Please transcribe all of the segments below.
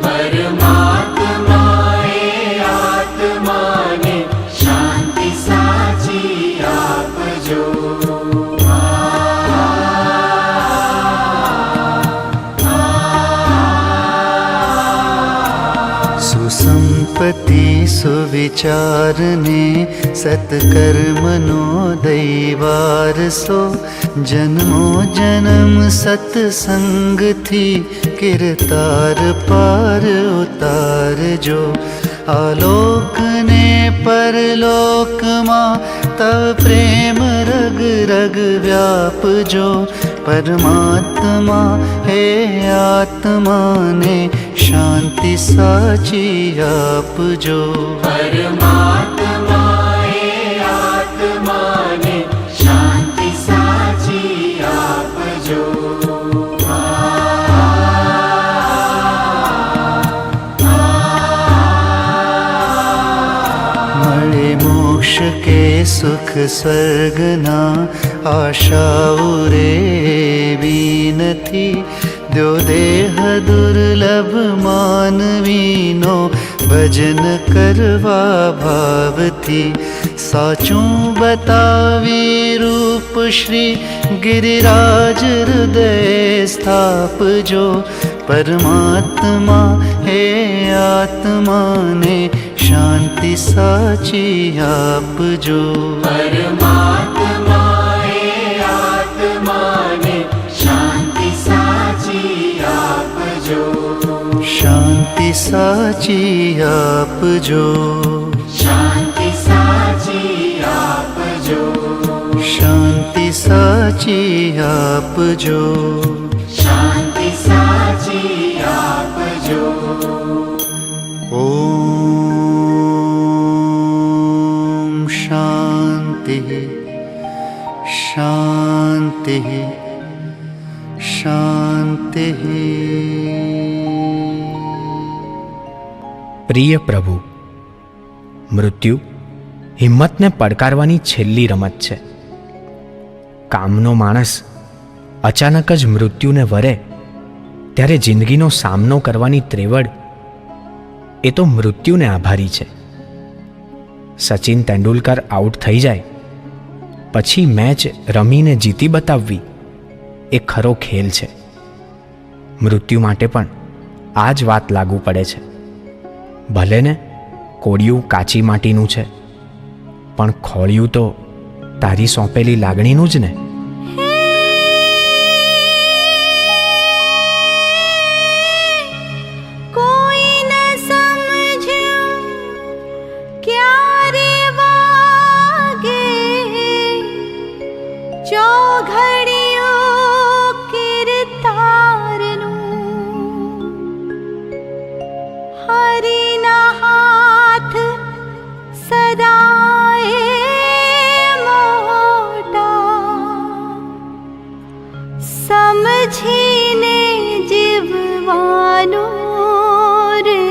પરમાત્માએ આત્માને શાંતિ સાચી આપજો. સુસંપત્તિ સુવિચારને સત્કર્મનો દૈવારસો, જન્મો જન્મ સત્સંગથી કિરતાર પાર ઉતારજો. આલોકને પરલોકમાં તવ પ્રેમ રગ રગ વ્યાપજો. પરમાત્મા હે આત્માને શાંતિ સાચી આપજો. પરમાત્માએ આત્માને શાંતિ સાચી આપજો. મળે મોક્ષ કે સુખ સ્વર્ગના આશાઓ રેવી નથી. દો દેહ દુર્લભ માનવીનો ભજન કરવા ભાવથી. સાચું બતાવી રૂપ શ્રી ગિરિરાજ હૃદય સ્થાપજો. પરમાત્મા હે આત્માને શાંતિ સાચી આપજો. પરમાત્માએ આત્માને શાંતિ સાચી આપજો. શાંતિ સાચી આપજો. શાંતિ સાચી આપજો. શાંતિ સાચી આપજો. શાંતિ સાચી આપજો. ઓમ શાંતિ શાંતિ શાંતિ. પ્રિય પ્રભુ, મૃત્યુ હિંમતને પડકારવાની છેલ્લી રમત છે. કામનો માણસ અચાનક જ મૃત્યુને વરે ત્યારે જિંદગીનો સામનો કરવાની ત્રેવડ એ તો મૃત્યુને આભારી છે. સચિન તેંડુલકર આઉટ થઈ જાય પછી મેચ રમીને જીતી બતાવવી એ ખરો ખેલ છે. મૃત્યુ માટે પણ આ જ વાત લાગુ પડે છે. ભલે ને કોડિયું કાચી માટીનું છે, પણ ખોળિયું તો તારી સોંપેલી લાગણીનું જ ને. સમજીને જીવવાનું રે.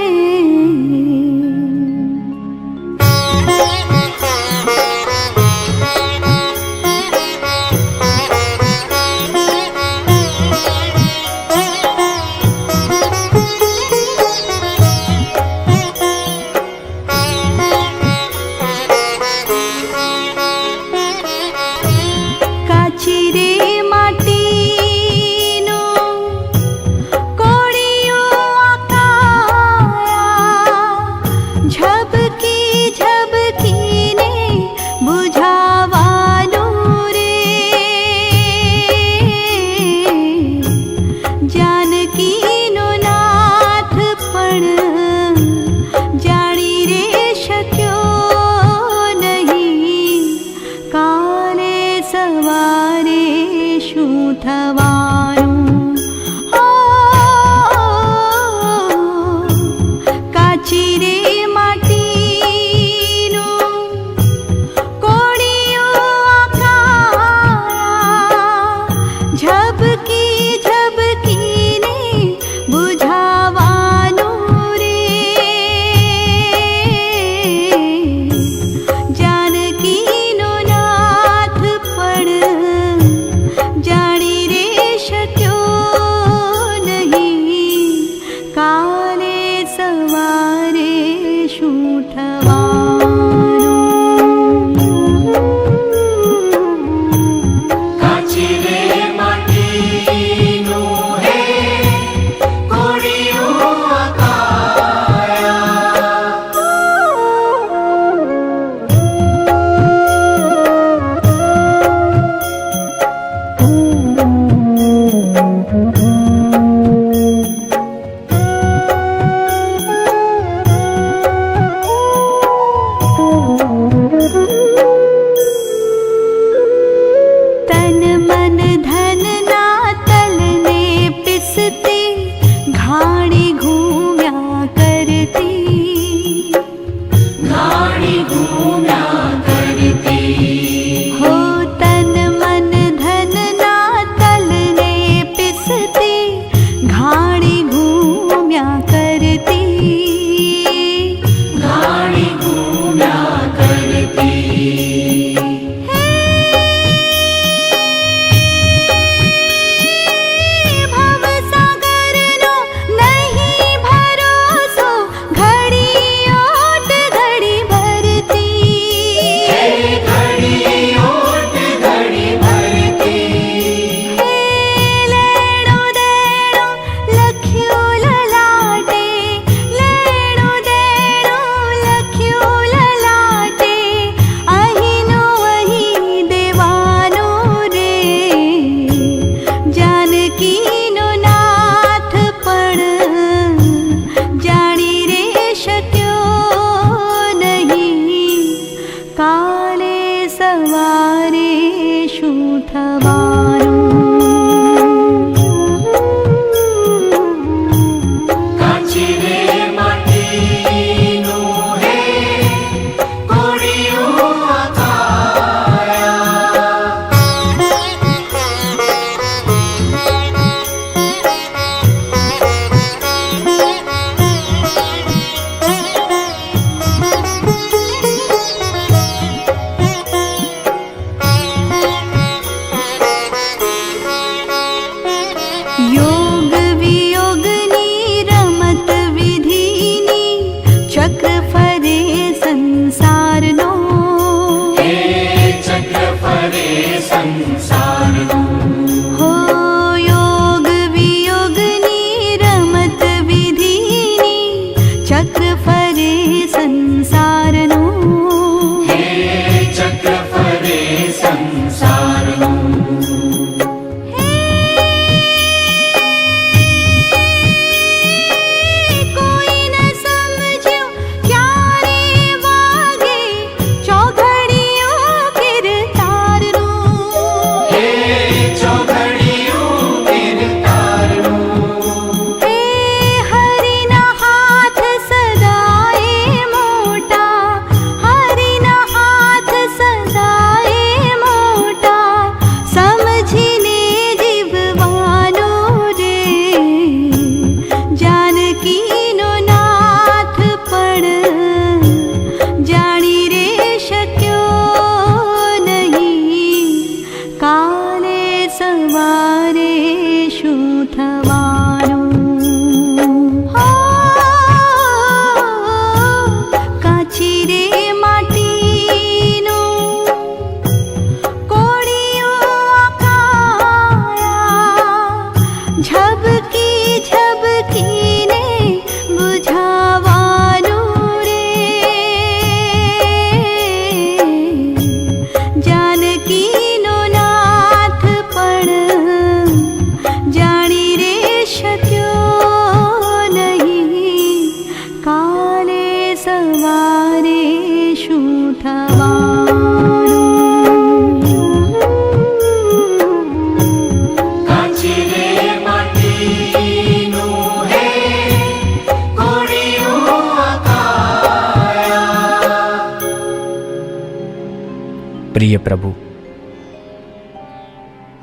પ્રિય પ્રભુ,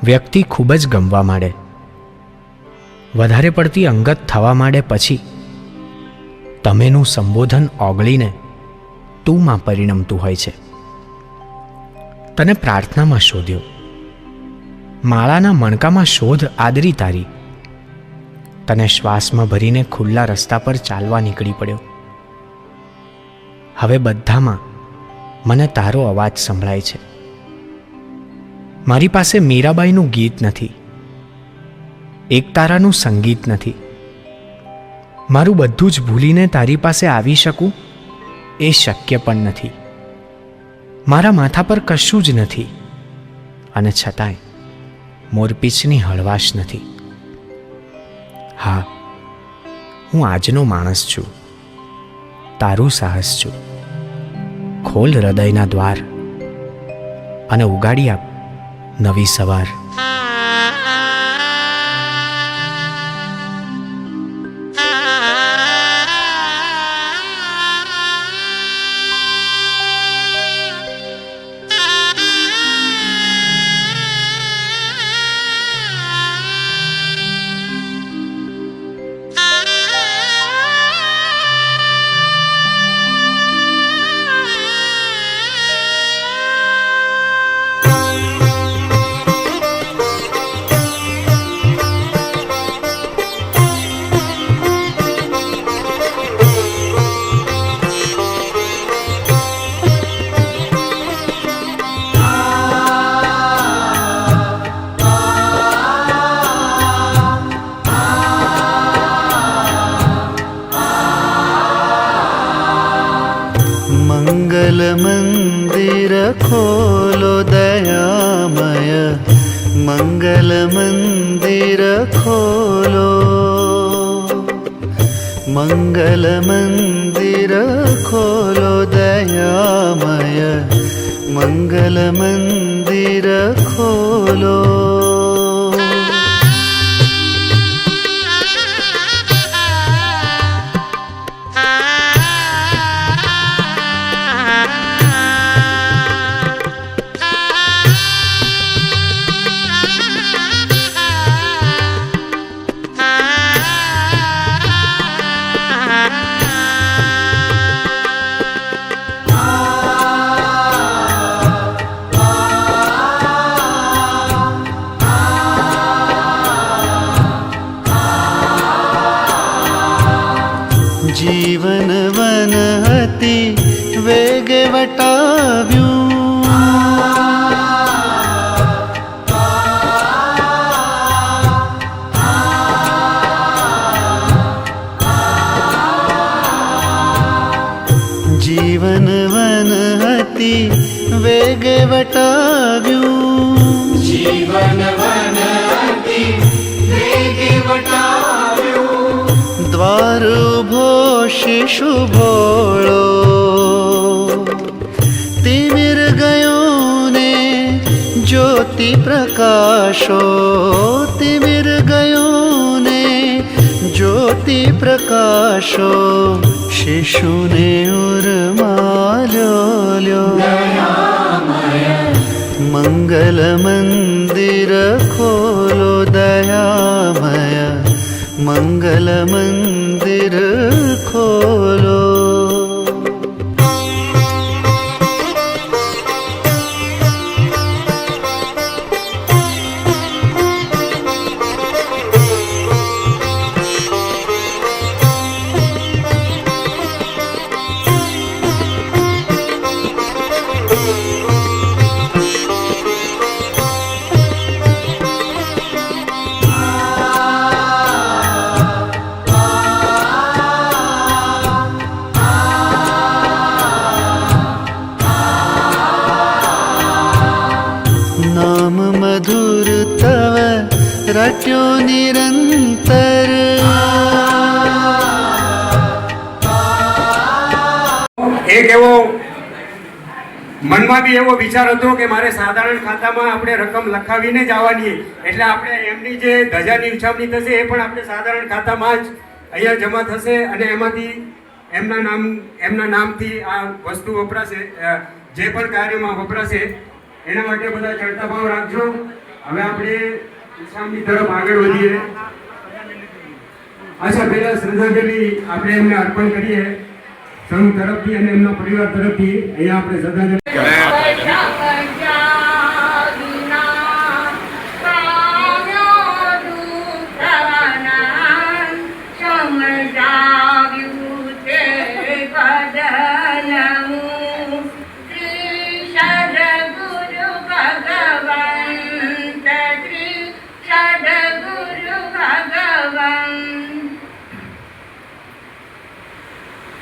વ્યક્તિ ખૂબ જ ગમવા માંડે, વધારે પડતી અંગત થવા માંડે પછી તમેનું સંબોધન ઓગળીને તુંમાં પરિણમતું હોય છે. તને પ્રાર્થનામાં શોધ્યો, માળાના મણકામાં શોધ આદરી તારી, તને શ્વાસમાં ભરીને ખુલ્લા રસ્તા પર ચાલવા નીકળી પડ્યો. હવે બધામાં મને તારો અવાજ સંભળાય છે. મારી પાસે મીરાબાઈનું ગીત નથી, એકતારાનું સંગીત નથી. મારું બધું જ ભૂલીને તારી પાસે આવી શકું એ શક્ય પણ નથી. મારા માથા પર કશું જ નથી, અને છતાંય મોરપીંછની હળવાશ નથી. હા, હું આજનો માણસ છું, તારું સાહસ છું. ખોલ હૃદયના દ્વાર અને ઉગાડી આપ નવી સવાર. મંગલ મંદિર ખોલો દયામય, મંગલ મંદિર ખોલો, મંગલ મંદિર ખોલો દયામય, મંગલ મંદિર ખોલો. જીવન વન હતી વેગે વટાવ્યું, જીવન વન હતી વેગે વટાવ્યું, જીવન વન હતી વેગે વટાવ્યું. દ્વાર ઉભો શિશુ ભોળો, તિમિર ગયો ને જ્યોતિ પ્રકાશો, તિમિર ગયો ને જ્યોતિ પ્રકાશો, શિશુને ઉર્માલ્યો લ્યો. મંગલ મંદિર ખોલો દયામય, મંગલ મંદિર ખોલો. નામ મધુર તવ રટ્યો નિરંતર, એક એવો મનમાં બી એવો વિચાર હતો કે મારે સાધારણ ખાતામાં આપણે રકમ લખાવીને જ આવવાની, એટલે આપણે એમની જે ધજાની ઉછામણી થશે એ પણ આપણે સાધારણ ખાતામાં જ અહીંયા જમા થશે અને એમાંથી એમના નામથી આ વસ્તુ વપરાશે, જે પણ કાર્યમાં વપરાશે એના માટે બધા ચડતા ભાવ રાખજો. હવે આપણે ઈશામની તરફ આગળ વધીએ. અચ્છા, પહેલા શ્રદ્ધાંજલિ આપણે એમને અર્પણ કરીએ સંઘ તરફથી અને એમના પરિવાર તરફથી. અહીંયા આપણે શ્રદ્ધાંજલિ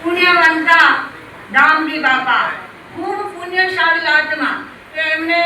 પુણ્યવંતા દામજી બાપા ખૂબ પુણ્યશાળી આત્મા. એમને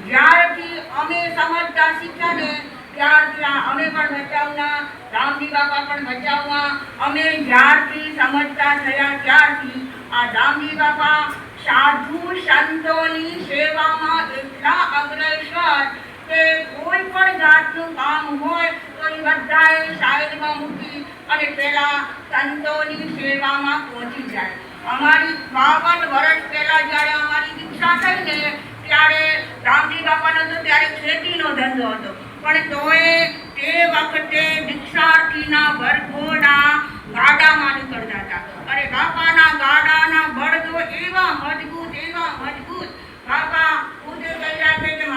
જ્યારથી અમે સમજતા શીખ્યા ને ત્યારથી અમે પણ ભચાઉના, દામજી બાપા પણ ભચાઉના. અમે જ્યારથી સમજતા થયા ત્યારથી આ દામજી બાપા સાધુ સંતોની સેવામાં એટલા અગ્રેસર કે કોઈ પણ જાતનું કામ હોય તો એ બધાએ સાઈડમાં મૂકી અને પેલા સંતોની સેવામાં પહોંચી જાય. અમારી 52 વર્ષ પહેલા જ્યારે અમારી દીક્ષા થઈ ને ત્યારે રામજી બાપાનો તો ત્યારે ખેતીનો ધંધો હતો, પણ તોય તે વખતે દીક્ષાર્થીના વરઘોડા ગાડામાં નીકળતા હતા. અને બાપાના ગાડાના બળદો એવા મજબૂત બાપા ખુદે કહી રાખે કે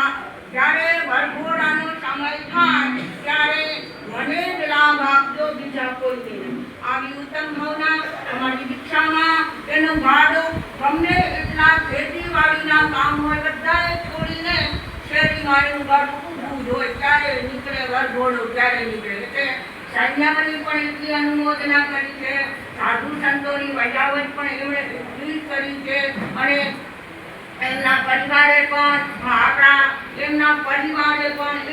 જ્યારે વરઘોડાનો સમય થાય ત્યારે મને જ લાભ આપજો, બીજા કોઈ નહીં. આવી ઉત્તમ ભાવના અમારી દીક્ષામાં એનો ગાડો ગમે એટલા ખેતીવાડીના કામ હોય બધાએ છોડીને શેરીમાં એનું ગાડું ઊભું જ હોય. ક્યારે નીકળે વરઘોડો, ક્યારે નીકળે. એટલે સંન્યામણી પણ એટલી અનુમોદના કરી છે, સાધુ સંતોની વજાવટ પણ એમણે એટલી કરી છે. અને એમના પરિવારે પણ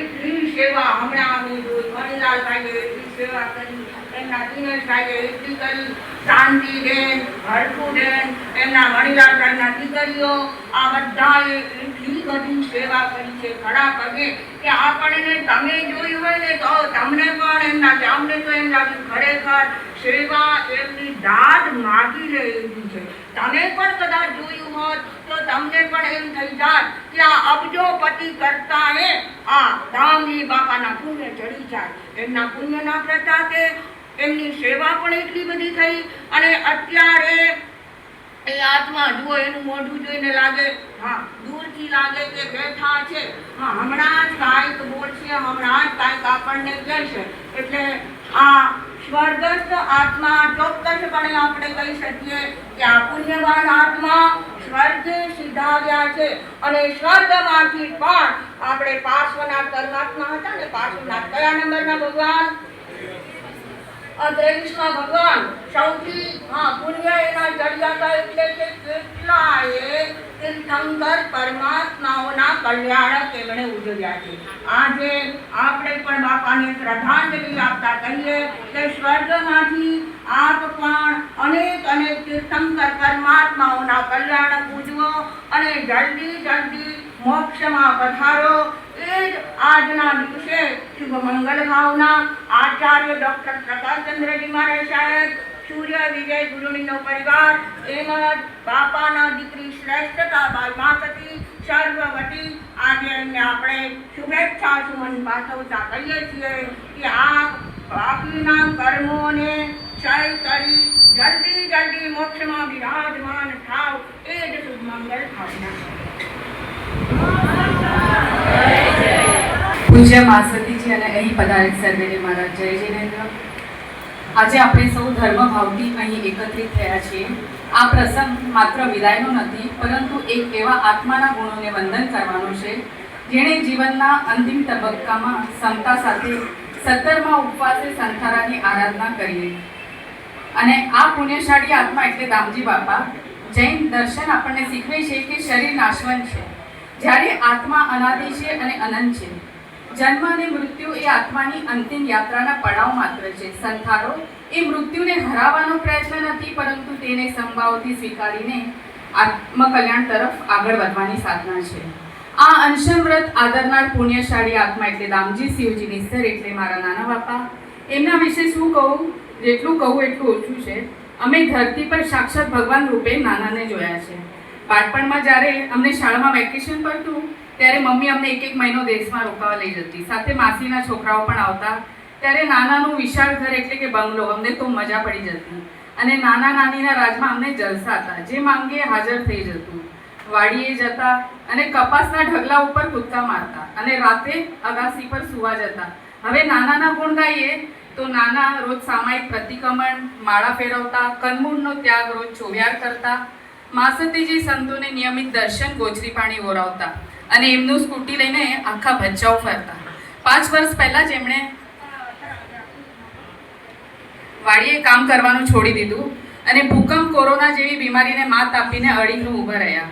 એટલી સેવા, હમણાં અમે જોઈ મણિલાલભાઈએ એટલી સેવા કરી, એમના દિનેશભાઈએ એટલી કરી, શાંતિબેન, હરખુબેન, એમના મણિલાલભાઈના દીકરીઓ, આ બધાએ એટલી બધી સેવા કરી છે ઘણા પગે કે આપણને તમે જોયું હોય ને તો તમને પણ એમના જામને તો એમ લાગ્યું ખરેખર સેવા એમની દાદ માગી લે એવી છે. તમે પણ કદાચ જોયું હોત તો તમને પણ એમ થઈ જાત કે આ અબજોપતિ કરતા એ આ દામજી બાપાના પુણ્ય ચડી જાય. એમના પુણ્યના પ્રતાપે એમની સેવા પણ એટલી બધી થઈ. અને અત્યારે એ આત્મા જુઓ, એનું મોઢું જોઈને લાગે, હા દૂરથી લાગે કે બેઠા છે, હા હમણાં જ કાંઈક બોલશે, હમણાં જ કાંઈક આપણને કહેશે. એટલે આ સ્વર્ગસ્થ આત્મા ચોક્કસપણે આપણે કહી શકીએ કે આ પુણ્યવાન આત્મા સ્વર્ગે સિધાવ્યા છે. અને સ્વર્ગમાંથી પણ આપણે પાર્શ્વનાથ પરમાત્મા હતા ને, પાર્શ્વનાથ કયા નંબરના ભગવાન? 23મા ભગવાન. સૌથી પુણ્ય એના ચડ્યા હતા એટલે કે કેટલાએ તીર્થંકર પરમાત્માઓના કલ્યાણક એમણે ઉજવ્યા છે. આજે આપણે પણ બાપાને શ્રદ્ધાંજલિ આપતા કહીએ કે સ્વર્ગમાંથી આપ પણ અનેક તીર્થંકર પરમાત્માઓના કલ્યાણક ઉજવો અને જલ્દી મોક્ષમાં પધારો. એ જ આજના દિવસે શુભ મંગલ ભાવના આચાર્ય ડોક્ટર પ્રકાશચંદ્રજી મહારાજ સાહેબ, સૂર્ય વિજય ગુરુણીનો પરિવાર, એમ જ બાપાના દીકરી શ્રેષ્ઠતા બાઈ માસતી સર્વવતી, આજે એમને આપણે શુભેચ્છા સુમન પાઠવતા કહીએ છીએ કે આપ બાકીના કર્મોને ક્ષય કરી જલ્દી મોક્ષમાં વિરાજમાન થાવ. એ જ શુભ મંગલ ભાવના. પૂજ્ય માસતીજી અને અહીં પધારેલ સર્વેને મારા જય જિનેન્દ્ર. આજે આપણે સૌ ધર્મભાવથી અહીં એકત્રિત થયા છીએ. આ પ્રસંગ માત્ર વિદાયનો નથી, પરંતુ એક એવા આત્માના ગુણોને વંદન કરવાનો છે જેણે જીવનના અંતિમ તબક્કામાં ક્ષમતા સાથે 17મા ઉપવાસે સંથારાની આરાધના કરી. અને આ પુણ્યશાળી આત્મા એટલે દામજી બાપા. જૈન દર્શન આપણને શીખવે છે કે શરીર નાશવંત છે, જ્યારે આત્મા અનાદિ છે અને અનંત છે. જન્મ અને મૃત્યુ એ આત્માની અંતિમ યાત્રાના પડાવ માત્ર છે. સંથારો એ મૃત્યુને હરાવવાનો પ્રયત્ન નથી, પરંતુ તેને સંભાવથી સ્વીકારીને આત્મકલ્યાણ તરફ આગળ વધવાની સાધના છે. આ અનશન વ્રત આદરનાર પુણ્યશાળી આત્મા એટલે દામજી શિવજી નિસ્તર એટલે મારા નાના બાપા. એમના વિશે શું કહું? જેટલું કહું એટલું ઓછું છે. અમે ધરતી પર સાક્ષાત ભગવાન રૂપે નાનાને જોયા છે. બાળપણમાં જ્યારે અમને શાળામાં વેકેશન પડતું ત્યારે મમ્મી અમને એક મહિનો દેશમાં રોકાવા લઈ જતી. સાથે માસીના છોકરાઓ પણ આવતા. ત્યારે નાનાનું વિશાળ ઘર એટલે કે બંગલો અમને તો મજા પડી જતી. અને નાના નાનીના રાજમાં અમને જલસા હતા. જે માંગે હાજર થઈ જતું. વાડીએ જતા અને કપાસના ઢગલા ઉપર કૂદકા મારતા અને રાતે અગાસી પર સુવા જતા. હવે નાનાના ગુણ ગાઈએ તો નાના રોજ સામાયિક પ્રતિક્રમણ, માળા ફેરવતા, કંદમૂળનો ત્યાગ રોજ ચોવ્યાર કરતા. માસતીજી સંતોને નિયમિત દર્શન, ગોચરી પાણી ઓરાવતા અને એમનું સ્કૂટી લઈને આખા ભચાઉ ફરતા. 5 વર્ષ પહેલા જ એમણે વાડીએ કામ કરવાનું છોડી દીધું અને ભૂકંપ, કોરોના જેવી બીમારીને માત આપીને અડીખમ ઊભા રહ્યા.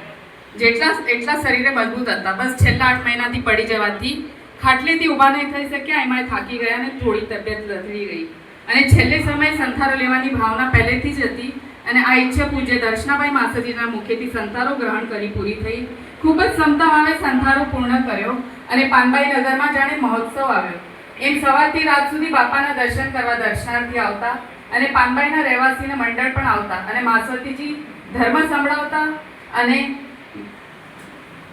એટલા શરીરે મજબૂત હતા. બસ છેલ્લા 8 મહિનાથી પડી જવાથી ખાટલેથી ઊભા નહીં થઈ શક્યા. એમાં થાકી ગયા અને થોડી તબિયત લથડી ગઈ અને છેલ્લે સમયે સંથારો લેવાની ભાવના પહેલેથી જ હતી અને આ ઈચ્છા પૂજ્ય દર્શનાભાઈ માસજીના મુખેથી સંથારો ગ્રહણ કરી પૂરી થઈ. ખૂબ જ ક્ષમતા ભાવે સંથારો પૂર્ણ કર્યો અને પાનબાઈ નગરમાં જાણે મહોત્સવ આવ્યો. એમ સવારથી રાત સુધી બાપાના દર્શન કરવા દર્શનાર્થી આવતા અને પાનબાઈના રહેવાસીના મંડળ પણ આવતા અને માસતીજી ધર્મ સંભળાવતા અને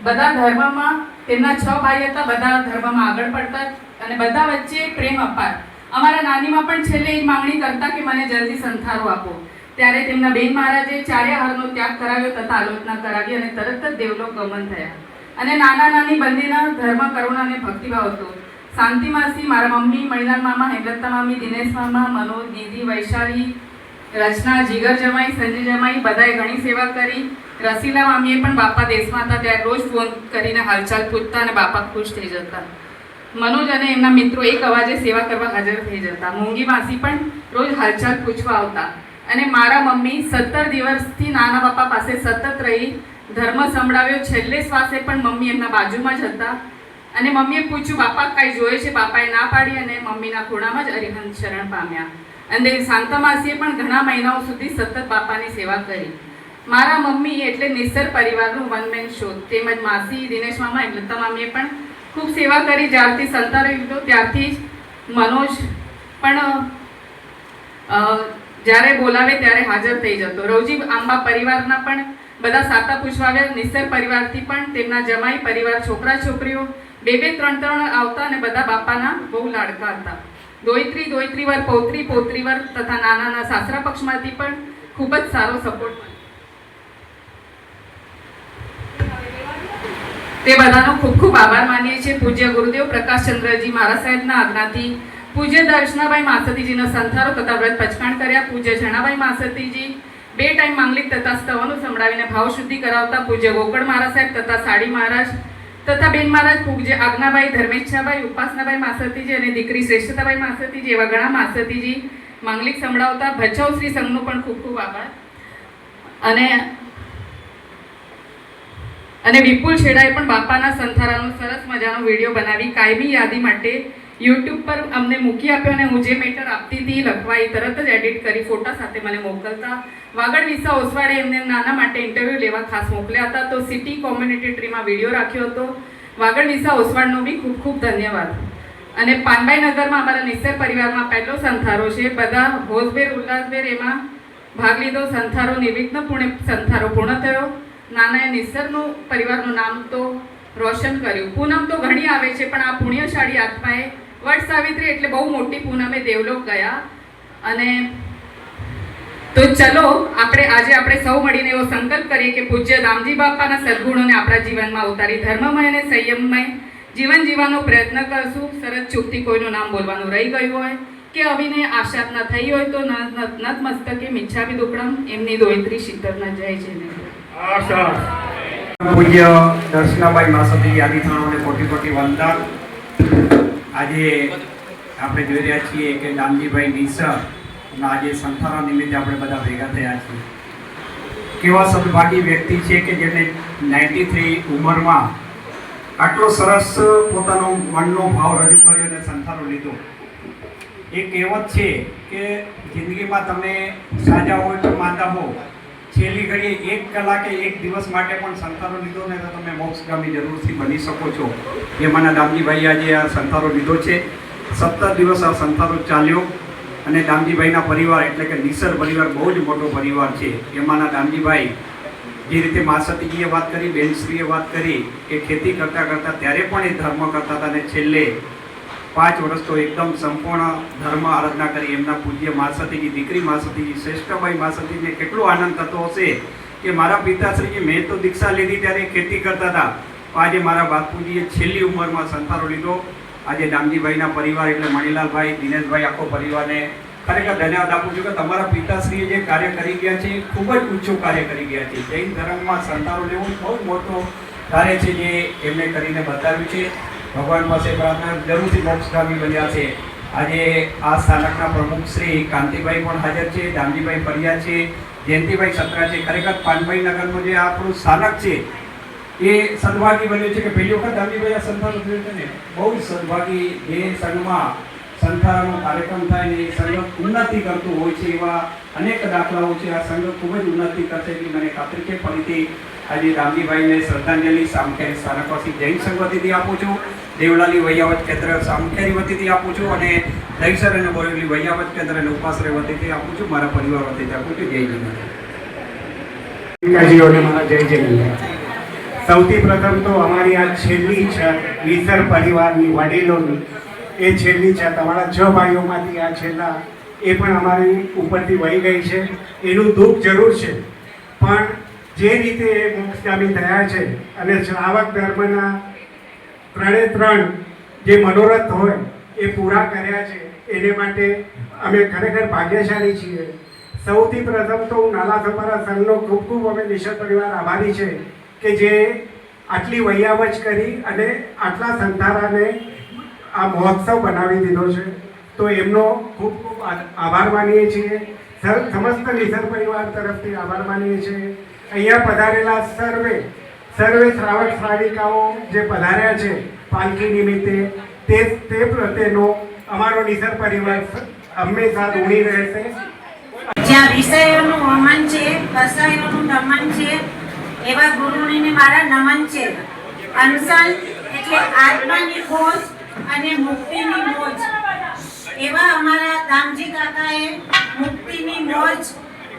બધા ધર્મમાં તેમના 6 ભાઈ હતા. બધા ધર્મમાં આગળ પડતા અને બધા વચ્ચે પ્રેમ અપાર. અમારા નાનીમાં પણ છેલ્લે એ માંગણી કરતા કે મને જલ્દી સંથારો આપો. ત્યારે તેમના બેન મહારાજે ચાર્યાહારનો ત્યાગ કરાવ્યો તથા આલોચના કરાવી અને તરત જ દેવલોક ગમન થયા. અને નાના નાની બંનેના ધર્મ, કરુણા અને ભક્તિભાવ હતો. શાંતિ માસી, મારા મમ્મી, મણિલાલ મામા, હેમલતા મામી, દિનેશ મામા, મનોજ, દીદી, વૈશાલી, રચના, જીગર જમાઈ, સંજય જમાઈ બધાએ ઘણી સેવા કરી. રસીલા મામીએ પણ બાપા દેશમાં હતા ત્યારે રોજ ફોન કરીને હાલચાલ પૂછતા અને બાપા ખુશ થઈ જતા. મનોજ અને એમના મિત્રો એક અવાજે સેવા કરવા હાજર થઈ જતા. મૂંગી માસી પણ રોજ હાલચાલ પૂછવા આવતા. અને મારા મમ્મી 17 દિવસથી નાના બાપા પાસે સતત રહી ધર્મ સંભળાવ્યો. છેલ્લે શ્વાસે પણ મમ્મી એમના બાજુમાં જ હતા અને મમ્મીએ પૂછ્યું, બાપા કાંઈ જોઈએ છે? બાપાએ ના પાડી અને મમ્મીના ખૂણામાં જ અરિહંત શરણ પામ્યા. અને શાંતા માસીએ પણ ઘણા મહિનાઓ સુધી સતત બાપાની સેવા કરી. મારા મમ્મી એટલે નિસ્સર પરિવારનું વન મેન શો. તેમજ માસી, દિનેશ મામા, હેમલતા મામીએ પણ ખૂબ સેવા કરી. જ્યારથી સંતારો લીધો ત્યારથી જ મનોજ પણ જ્યારે બોલાવે ત્યારે હાજર થઈ જતો. રવજી આંબા પરિવારના પણ બધા સાતા પૂછવાવ્યા. નિસ્સર પરિવારથી પણ તેમના જમાઈ પરિવાર, છોકરા છોકરીઓ 2-2, 3-3 આવતા અને બધા બાપાના બહુ લાડકા હતા. દોયત્રી વર, પૌત્રી વર તથા નાના સાસરા પક્ષમાંથી પણ ખૂબ જ સારો સપોર્ટ મળ્યો. તે બધાનો ખૂબ ખૂબ આભાર માનીએ છીએ. પૂજ્ય ગુરુદેવ પ્રકાશચંદ્રજી મહારાજ સાહેબના આજ્ઞાથી પૂજ્ય દર્શનાભાઈ માસતીજીનો સંથારો તથા વ્રત પચકાણ કર્યા. પૂજ્ય જણાભાઈ માસતીજી 2 ટાઈમ માંગલિક તથા સ્તવનું સંભળાવીને ભાવ શુદ્ધિ કરાવતા. પૂજ્ય ગોકળ મહારાજ સાહેબ તથા સાડી મહારાજ તથા બેન મહારાજ, પૂજ્ય આજ્ઞાભાઈ, ધર્મેચ્છાભાઈ, ઉપાસનાભાઈ માસતીજી અને દીકરી શ્રેષ્ઠતાભાઈ માસતીજી એવા ઘણા માસતીજી માંગલિક સંભળાવતા. ભચાઉ શ્રી સંઘનો પણ ખૂબ ખૂબ આભાર. અને વિપુલ છેડાએ પણ બાપાના સંથારાનો સરસ મજાનો વિડીયો બનાવી કાયમી યાદી માટે યુટ્યુબ પર અમને મૂકી આપ્યો અને હું જે મેટર આપતી હતી લખવા એ તરત જ એડિટ કરી ફોટા સાથે મને મોકલતા. વાગડ વિસા ઓસવાડે એમને નાના માટે ઇન્ટરવ્યૂ લેવા ખાસ મોકલ્યા હતા તો સિટી કોમ્યુનિટી ટ્રીમાં વિડીયો રાખ્યો હતો. વાગડ વિસા ઓસવાડનો બી ખૂબ ખૂબ ધન્યવાદ. અને પાનબાઈ નગરમાં અમારા નિસ્સર પરિવારમાં પહેલો સંથારો છે. બધા હોશભેર ઉલ્લાસભેર એમાં ભાગ લીધો. સંથારો નિર્વિઘ્નપૂર્ણ સંથારો પૂર્ણ થયો. નાનાએ નિસ્સરનું પરિવારનું નામ તો રોશન કર્યું. પૂનમ તો ઘણી આવે છે પણ આ પુણ્યશાળી આત્માએ વટ સાવિત્રી એટલે બહુ મોટી પૂનમે દેવલોક ગયા. અને તો ચલો આજે સૌ મળીને એવો સંકલ્પ કરીએ કે પૂજ્ય દામજી બાપાના સદગુણોને આપણા જીવનમાં ઉતારી ધર્મમય અને સંયમમય જીવન જીવવાનો પ્રયત્ન કરશું. સરસ ચૂકથી કોઈનું નામ બોલવાનું રહી ગયું હોય કે અવિને આશાત ન થઈ હોય તો નતમસ્તકે મિચ્છામી દુક્કડમ એમની દોયત્રી શીતળના જય છે. પૂજ્ય દર્શનાભાઈ માસતી યાદીથાણોને કોટી કોટી વંદન. આજે આપણે જોઈ રહ્યા છીએ કે દામજીભાઈ નિસર આજે સંથારા નિમિત્તે આપણે બધા ભેગા થયા છીએ. કેવા સદભાગી વ્યક્તિ છે કે જેને 93 ઉંમરમાં આટલો સરસ પોતાનો મનનો ભાવ રજૂ કર્યો અને સંથારો લીધો. એ કહેવત છે કે જિંદગીમાં તમે સાજા હોય તો માંદા હો, છેલ્લી ઘડીએ 1 કલાકે 1 દિવસ માટે પણ સંથારો લીધો ને તો તમે મોક્ષગામી જરૂરથી બની શકો છો. એમાંના દામજીભાઈ આજે આ સંથારો લીધો છે. 17 દિવસ આ સંથારો ચાલ્યો અને દામજીભાઈના પરિવાર એટલે કે નિસર પરિવાર બહુ જ મોટો પરિવાર છે. એમાંના દામજીભાઈ જે રીતે મા સતીજીએ વાત કરી, બેનશ્રીએ વાત કરી કે ખેતી કરતાં કરતાં ત્યારે પણ એ ધર્મ કરતા હતા અને છેલ્લે 5 વર્ષ તો એકદમ સંપૂર્ણ ધર્મ આરાધના કરી. એમના પૂજ્ય મા સતીજી, દીકરી મા સતીજી, શ્રેષ્ઠભાઈ મા સતીજીને કેટલો આનંદ થતો હશે કે મારા પિતાશ્રીજી મેં તો દીક્ષા લીધી ત્યારે ખેતી કરતા હતા, આજે મારા બાપુજીએ છેલ્લી ઉંમરમાં સંતારો લીધો. આજે દામજીભાઈના પરિવાર એટલે મણીલાલભાઈ, દિનેશભાઈ, આખો પરિવારને ખરેખર ધન્યવાદ આપું છું કે તમારા પિતાશ્રીએ જે કાર્ય કરી ગયા છે એ ખૂબ જ ઊંચું કાર્ય કરી ગયા છે. જૈન ધર્મમાં સંતારો લેવો બહુ મોટો કાર્ય છે જે એમણે કરીને બતાવ્યું છે. ભગવાન પાસે પ્રાર્થના, જરૂરથી મોક્ષગામી બન્યા છે. આજે આ સ્થાનકના પ્રમુખ શ્રી કાંતિભાઈ પણ હાજર છે, દામજીભાઈ પરિયા છે, જયંતિભાઈ સત્રા છે. ખરેખર પાનભાઈ નગરનું જે આપણું સ્થાનક છે એ સદભાગી બન્યું છે કે પહેલી વખત દામજીભાઈ આ સંસ્થાનો થયું છે ને, બહુ જ સદભાગી. જે સંઘમાં સંસ્થાનો કાર્યક્રમ થાય ને એ સંઘ ઉન્નતિ કરતું હોય છે એવા અનેક દાખલાઓ છે. આ સંઘ ખૂબ જ ઉન્નતિ કરશે એટલી મને ખાતરી છે. ફરીથી આજે દામજીભાઈને શ્રદ્ધાંજલિ સામખેરી સ્થાનકવાસી જૈન સંઘ વતીથી આપું છું, દેવલાલી વૈયાવત કેન્દ્ર સામખેરી વતીથી આપું છું અને દહીસર અને બોરેલી વૈયાવત કેન્દ્ર અને ઉપાશ્રય વતીથી આપું છું. મારા પરિવાર વતીથી આપું છું. જય જીવન. મારા જય જય. સૌથી પ્રથમ તો અમારી આ છેલ્લી છે નિસર પરિવારની વડીલોની, એ છેલ્લી છે. તમારા 6 ભાઈઓમાંથી આ છેલ્લા એ પણ અમારી ઉપરથી વહી ગઈ છે. એનું દુઃખ જરૂર છે, પણ જે રીતે એ મોક્ષગામી થયા છે અને શ્રાવક ધર્મના 3 જે મનોરથ હોય એ પૂરા કર્યા છે, એને માટે અમે ખરેખર ભાગ્યશાળી છીએ. સૌથી પ્રથમ તો હું નાલા સપારા સંઘનો ખૂબ ખૂબ અમે નિશર પરિવાર આભારી છે કે જે આટલી વૈયાવચ કરી અને આટલા સંતારાને આ મહોત્સવ બનાવી દીધો છે. તો એમનો ખૂબ ખૂબ આભાર માનીએ છીએ. સમસ્ત નિસર પરિવાર તરફથી આભાર માનીએ છીએ. અહીંયા પધારેલા સર્વે શ્રાવક શ્રાવિકાઓ જે પધાર્યા છે પાલખી નિમિત્તે, તે પ્રત્યેનો અમારો નિસર પરિવાર હંમેશા ઋણી રહેશે. જ્યાં વિષયોનું વમન છે, કસાયોનું દમન છે, એવા ગુરુને મારા નમન છે. અનશન એટલે આત્માની ખોજ અને મુક્તિની મોજ. એવા અમારા દામજી કાકાએ મુક્તિની મોજ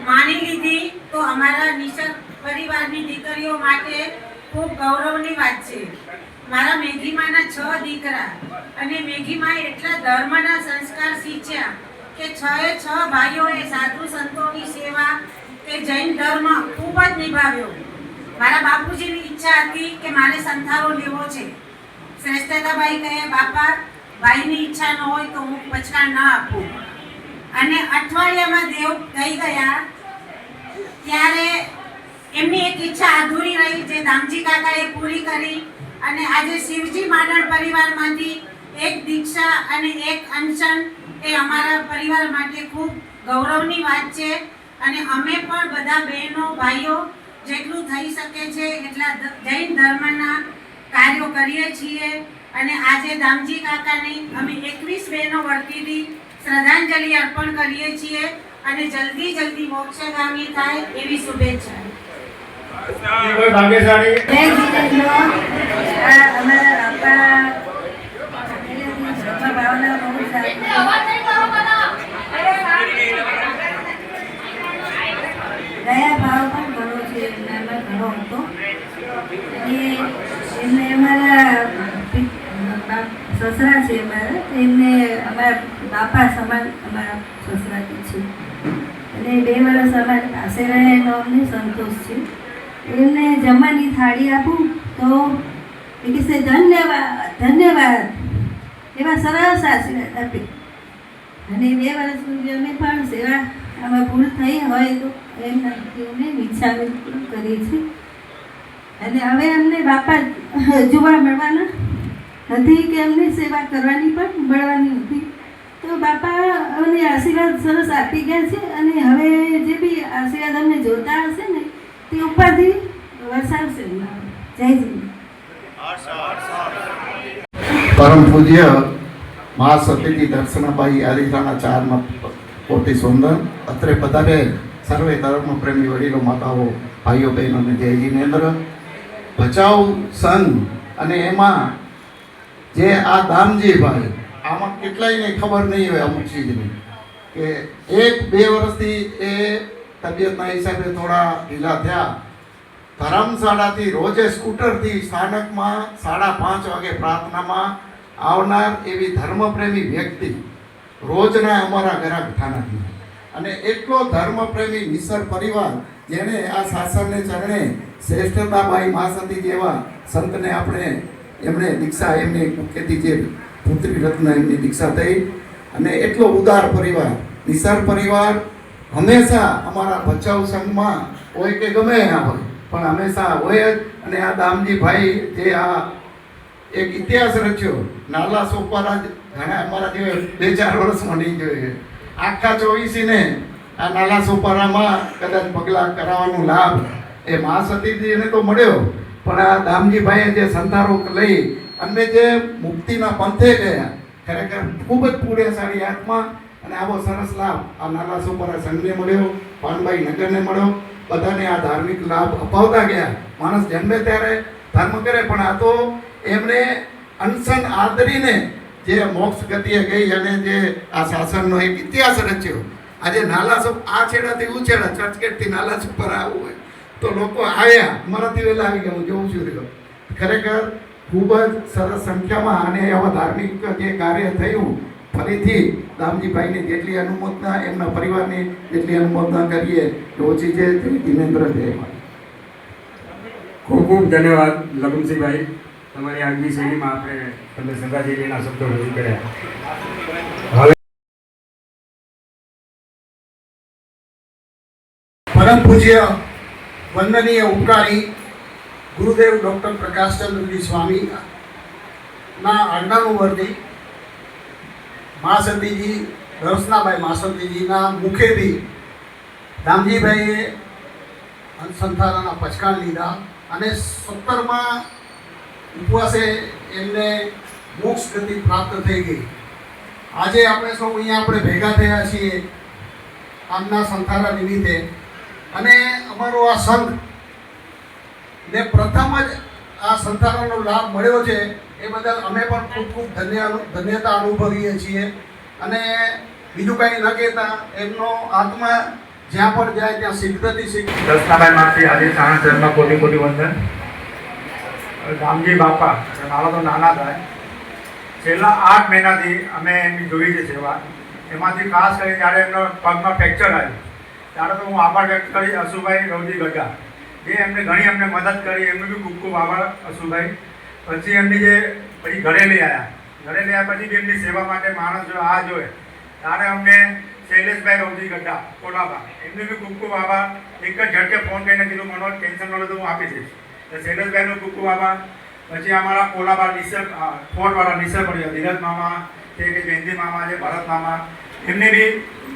માની લીધી તો અમારા નિસર પરિવારની દીકરીઓ માટે ખૂબ ગૌરવની વાત છે. મારા મેઘીમાના 6 દીકરા અને મેઘીમાએ એટલા ધર્મના સંસ્કાર શીખ્યા કે 6 ભાઈઓએ સાધુ સંતોની સેવા કે જૈન ધર્મ ખૂબ જ નિભાવ્યો. મારા બાપુજીની ઈચ્છા હતી કે મારે સંથારો લેવો છે. શ્રેષ્ઠતાભાઈ કહે, બાપા ભાઈની ઈચ્છા ન હોય તો હું પછાડ ન આપું. અને અઠવાડિયામાં દેવ થઈ ગયા ત્યારે એમની એક ઈચ્છા અધૂરી રહી જે દામજી કાકાએ પૂરી કરી. અને આજે શિવજી માડણ પરિવારમાંથી એક દીક્ષા અને એક અનશન એ અમારા પરિવાર માટે ખૂબ ગૌરવની વાત છે. અને અમે પણ બધા બહેનો ભાઈઓ જેટલું થઈ શકે છે એટલા જૈન ધર્મના કાર્યો કરીએ છીએ. અને આજે દામજી કાકાને અમે 21 બહેનો વળતીથી શ્રદ્ધાંજલિ અર્પણ કરીએ છીએ અને જલ્દી મોક્ષગામી થાય એવી શુભેચ્છા. દયા ભાવ પણ ઘણો છે એમનામાં ઘણો હતો. એમને અમારા સસરા છે અમારા, એમને અમારા બાપા સમાન અમારા સસરા છે. અને 2 વર્ષ અમારી પાસે રહે એનો અમને સંતોષ છે. એમને જમવાની થાળી આપું તો એ કહેશે ધન્યવાદ એવા સરસ આશીર્વાદ આપે. અને 2 વર્ષ સુધી અમે પણ સેવા આમાં ભૂલ થઈ હોય તો એમના અમે ઈચ્છા કરીએ છીએ. અને હવે અમને બાપા જોવા મળવાના નથી કે અમને સેવા કરવાની પણ મળવાની નથી. તો બાપા અમને આશીર્વાદ સરસ આપી ગયા છે. અને હવે જે બી આશીર્વાદ અમને જોતા હશે ને તે ઉપરથી વરસાવશે. જય જી. પરમ પૂજ્ય મા સતીજી દર્શનાબાઈ આદિત્રાના 4માં કોટી સુંદર અત્રે પધારે સર્વે ધર્મ પ્રેમી વડીલો, માતાઓ, ભાઈઓ, બહેનો અને જય જીનેન્દ્ર. ભચાઉ સંઘ અને એમાં જે આ દામજીભાઈ, આમાં કેટલાયને ખબર નહીં હોય અમુક ચીજની કે 1-2 વર્ષથી એ તબિયતના હિસાબે થોડા ઢીલા થયા ધર્મશાળાથી રોજે સ્કૂટરથી સ્થાનકમાં 5:30 વાગે પ્રાર્થનામાં આવનાર એવી ધર્મપ્રેમી વ્યક્તિ રોજના અમારા ગ્રાહક થાનાથી, અને એટલો ધર્મપ્રેમી નિસર પરિવાર જેણે આ શાસનને ચરણે શ્રેષ્ઠતાબાઈ મહાસતી જેવા સંતને એમણે દીક્ષા એમની કહેતી જે પુત્રી રત્ન એમની દીક્ષા થઈ, અને એટલો ઉદાર પરિવાર નિસર પરિવાર હંમેશા અમારા ભચાઉ સંઘમાં હોય કે ગમે ના હોય પણ હંમેશા હોય જ. અને આ દામજીભાઈ જે આ એક ઇતિહાસ રચ્યો, નાલા સોપારા ઘણા અમારા જેવા 2-4 વર્ષમાં નહીં જોઈએ, આખા 24 ને આ નાલા સોપારામાં કદાચ પગલાં કરાવવાનો લાભ એ મહાસતીજીને તો મળ્યો, પણ આ દામજીભાઈએ જે સંતારો લઈ અને જે મુક્તિના પંથે ગયા, ખરેખર ખૂબ જ પુણ્યશાળી આત્મા. અને આવો સરસ લાભ આ નાલા સોપારા સંઘને મળ્યો, પાનભાઈ નગરને મળ્યો, બધાને આ ધાર્મિક લાભ અપાવતા ગયા. માણસ જન્મે ત્યારે ધર્મ કરે, પણ આ તો એમણે અનશન આદરીને જે મોક્ષ ગતિએ ગઈ અને જે આ શાસનનો એક ઇતિહાસ રચ્યો. આજે નાલા આ છેડાથી ઉછેડા ચર્ચગેટથી નાલા ઉપર આવવું હોય તો લોકો આવ્યા, મારાથી વહેલા આવી ગયા, હું જોઉં છું રહ્યો. ખરેખર ખૂબ જ સરસ સંખ્યામાં અને આવા ધાર્મિક જે કાર્ય થયું, ફરીથી દામજીભાઈની જેટલી અનુમોદના એમના પરિવારની જેટલી અનુમોદના કરીએ તો ઓછી છે. ધીમેન્દ્ર જય. ખૂબ ખૂબ ધન્યવાદ લગનસિંહભાઈ, તમારી આગવી શૈલીમાં તમે શ્રદ્ધાંજલિના શબ્દો રજૂ કર્યા. હવે પરમ પૂજ્ય વંદનીય ઉપકારી ગુરુદેવ ડૉક્ટર પ્રકાશચંદ્રજી સ્વામી ના આજ્ઞાનુવર્તી મહાસતીજી દર્શનાબાઈ મહાસતીજીના મુખેથી દામજીભાઈએ સંથારાના પચકાણ લીધા અને 17મા ઉપવાસે એમને મોક્ષ ગતિ પ્રાપ્ત થઈ ગઈ. આજે આપણે સૌ અહીંયા ભેગા થયા છીએ આમના સંથારા નિમિત્તે, અને અમારો આ સંઘ ને પ્રથમ જ આ સંથારાનો લાભ મળ્યો છે એ બદલ અમે પણ ખૂબ ખૂબ ધન્યતા અનુભવીએ છીએ. અને બીજું કંઈ ન કહેતા એમનો આત્મા જ્યાં પણ જાય ત્યાં સિદ્ધથી સિદ્ધ. દર્શનાબાઈ માંથી આજે સાણા ચરણમાં કોટી કોટી વંદન. દામજી બાપા મારા તો નાના થાય, છેલ્લા 8 મહિનાથી અમે એમની જોઈ છે સેવા. એમાંથી ખાસ કરીને જ્યારે એમનો પગમાં ફ્રેક્ચર આવ્યું ત્યારે તો હું આભાર વ્યક્ત કરી અશુભાઈ રવજી ગગા, જે એમને ઘણી અમને મદદ કરી, એમનો બી ખૂબ ખૂબ આભાર અશુભાઈ. પછી એમની જે પછી ઘરે લઈ આવ્યા પછી બી એમની સેવા માટે માણસ જો આ જોઈએ ત્યારે અમને શૈલેષભાઈ રવજી ગઢા કોલાબા, એમને બી ખૂબ ખૂબ આભાર. એક જ ઝટકે ફોન કરીને કીધું મનોજ ટેન્શન ન લો તો હું આપી દઈશ, તો શૈલેષભાઈનો ખૂબ ખૂબ આભાર. પછી અમારા કોલાબા ફોર્ટવાળા નિસર પડ્યા ધીરજ મામા છે કે જયંતિ મામા છે, ભરત મામા, એમને બી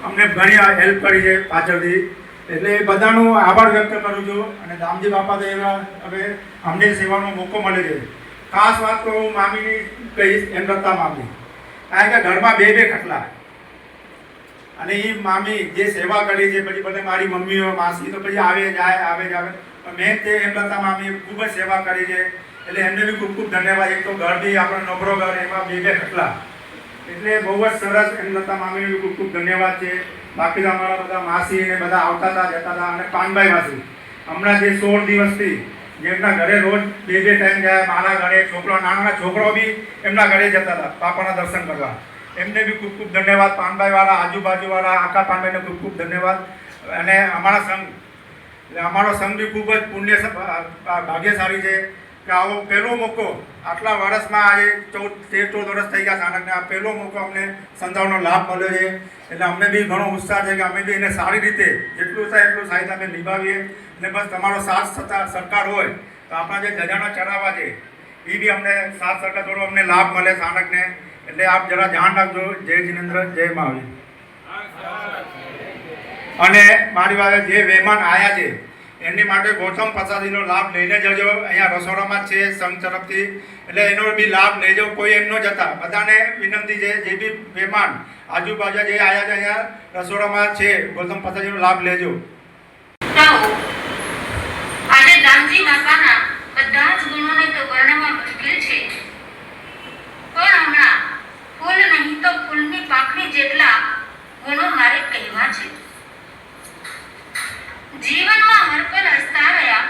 અમને ઘણી હેલ્પ કરી છે પાછળથી, એટલે એ બધાનો આભાર વ્યક્ત કરું છું. અને દામજી બાપા તો એવા હવે અમને સેવાનો મોકો મળે છે. ખાસ વાત તો હું મામીની કહીશ, એમ રત્તા મામી, કારણ કે ઘરમાં 2 ખટલા, અને એ મામી જે સેવા કરી છે, પછી બધે મારી મમ્મીઓ માસી તો પછી આવે જાય મેં તે એમ રત્તા મામી ખૂબ જ સેવા કરી છે, એટલે એમને બી ખૂબ ખૂબ ધન્યવાદ. એક તો ઘર બી આપણો નબળો ઘર, એમાં 2 ખટલા, એટલે બહુ જ સરસ એમ લતા મામીને બી ખૂબ ખૂબ ધન્યવાદ છે. બાકી તો અમારા બધા માસી ને બધા આવતા હતા જતા હતા. અને પાનભાઈ માસી હમણાં જે 16 દિવસથી જેમના ઘરે રોજ 2 ટાઈમ જાય, મારા ઘરે નાના છોકરાઓ બી એમના ઘરે જતા હતા બાપાના દર્શન કરવા, એમને બી ખૂબ ખૂબ ધન્યવાદ. પાનભાઈ વાળા, આજુબાજુવાળા આખા પાનભાઈને ખૂબ ખૂબ ધન્યવાદ. અને અમારો સંઘ બી ખૂબ જ ભાગ્યશાળી છે કે આવો પહેલો મોકો આટલા વર્ષમાં, આજે 13-14 વર્ષ થઈ ગયા સ્થાનકને, આ પહેલો મોકો અમને સંતાવનો લાભ મળ્યો છે. એટલે અમને બી ઘણો ઉત્સાહ છે કે અમે બી એને સારી રીતે જેટલું થાય એટલું સાહિત્ય અમે નિભાવીએ. અને બસ તમારો સાથ સરકાર હોય તો આપણા જે ગજાના ચડાવવા છે એ બી અમને સાથ સરકાર થોડો અમને લાભ મળે સ્થાનકને. એટલે આપ જરા ધ્યાન રાખજો. જય જિનેન્દ્ર, જય મહાવીર. અને મારી પાસે જે મહેમાન આવ્યા છે એમની માટે ગૌતમ પ્રસાદીનો લાભ લઈને જજો. અહીંયા રસોડામાં જ છે સંઘ તરફથી, એટલે એનો બી લાભ લેજો. કોઈ એમ ન જતા, બધાને વિનંતી છે જે બી મહેમાન આજુબાજુ જે આવ્યા છે અહીંયા રસોડામાં છે, ગૌતમ પ્રસાદીનો લાભ લેજો. આજે દામજી બાપાના બધા જ ગુણોને તો વર્ણવવા મુશ્કેલ છે, પણ હમણાં ફૂલ નહીં તો ફૂલની પાંખડી જેટલા ગુણો મારે કહેવા છે. જીવનમાં હરપલ હસતા રહ્યા,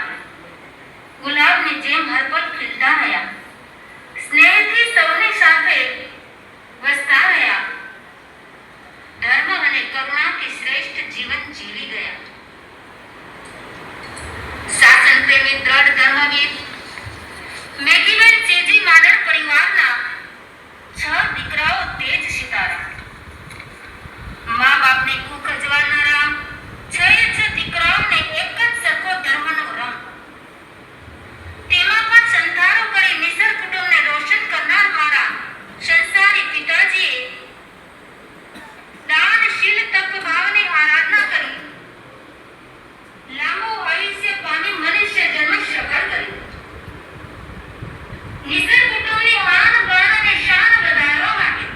પ્રેમ હરપલ ખીલતા રહ્યા, સ્નેહથી સૌની સાથે વસતા રહ્યા, ધર્મ અને કરુણાથી શ્રેષ્ઠ જીવન જીવી ગયા. શાસન પ્રેમી દ્રઢ ધર્મવીર મેઘીબેન ચેજી માદળ પરિવારના 6 દીકરાઓ તેજ સિતારા. મા બાપની કુખ અજવાળનારા 6 દીકરાઓને એક જ સરખો ધર્મનો રંગ. તેમાં પણ સંતારો કરી નિસર કુટુંબને રોશન કરનાર મારા સંસારી પિતાજીએ દાનશીલ તપ ભાવની આરાધના કરી લાંબુ આયુષ્ય પામી મનુષ્ય જન્મ સફળ કર્યું. નિસર કુટુંબની આન બાણ અને શાન વધારવા માટે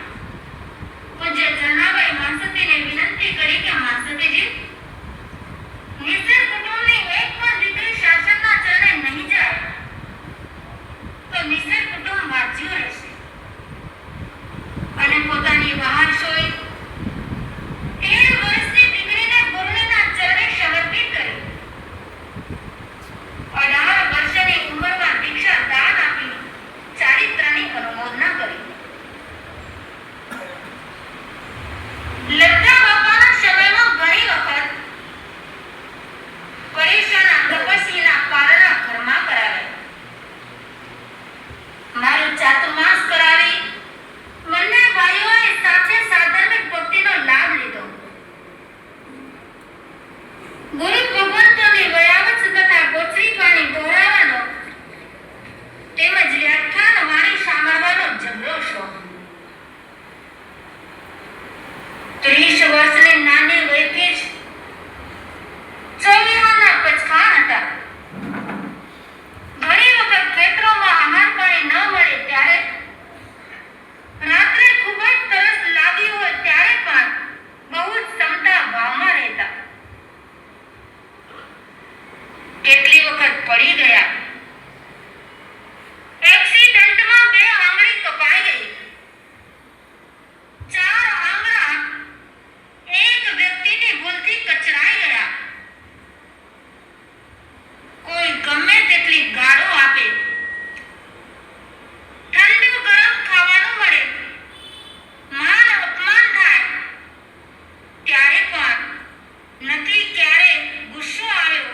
પૂજ્ય જનાભાઈ માનસતીને વિનંતી કરી કે માનસતીજી, નિસર કુટુંબની એક પણ દીકરી શાસનના ચરણે નહીં જાય તો નિસર કુટુંબ વાંચ્યું રહેશે. અને પોતાની બહાર સોઈ 13 વર્ષની દીકરીને ગુરુના ચરણે સમર્પિત કરી 18 વર્ષની ઉંમરમાં દીક્ષા દાન આપી ચારિત્રની અનુમોદના કરી. લજ્જા બાપાના સમયમાં ઘણી વખત પરેશાના તપસ્વીના પારણા ઘરમાં કરાવે, મારું ચાતુર્માસ કરાવી બંને ભાઈઓએ સાથે સાધર્મિક ભક્તિનો લાભ લીધો. ગુરુ ભગવંતોની વયાવત તથા ગોત્રીત્વાની દોહરાવાનો તેમજ વ્યાખ્યાન વાણી સાંભળવાનો જબરો શોખ. 30 વર્ષની નાની વયથી જ ચોવીહાના પચખાણ હતા. ઘણી વખત ખેતરોમાં આહાર પાણી ન મળે ત્યારે રાત્રે ખૂબ જ તરસ લાગી હોય ત્યારે પણ બહુ જ ક્ષમતા ભાવમાં રહેતા. કેટલી વખત પડી ગયા, એક્સિડન્ટમાં 2 આંગળી કપાઈ ગઈ, 4 આંગળા એક વ્યક્તિની ભૂલથી કચરાઈ ગયા. કોઈ ગમે તેટલી ગાળો આપે, ઠંડુ ગરમ ખાવાનું મળે, માન અપમાન થાય ત્યારે પણ નથી ક્યારે ગુસ્સો આવ્યો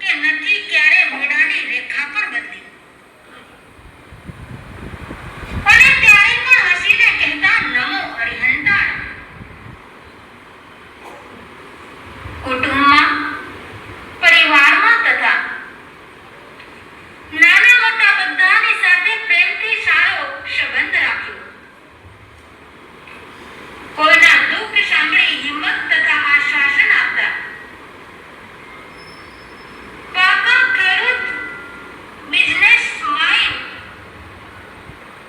કે નથી ક્યારે મોઢાની રેખા પર બદલી. અને ત્યારે પણ હસીને કહેતા નમો હરિહંતાણ. કુટુંબમાં, પરિવારમાં તથા નાના મોટા બધાની સાથે પ્રેમથી સારો સંબંધ રાખ્યો. કોઈના દુઃખ સાંભળી હિંમત તથા આશ્વાસન આપતા. પાકા ખેડૂત, બિઝનેસ માઇન્ડ,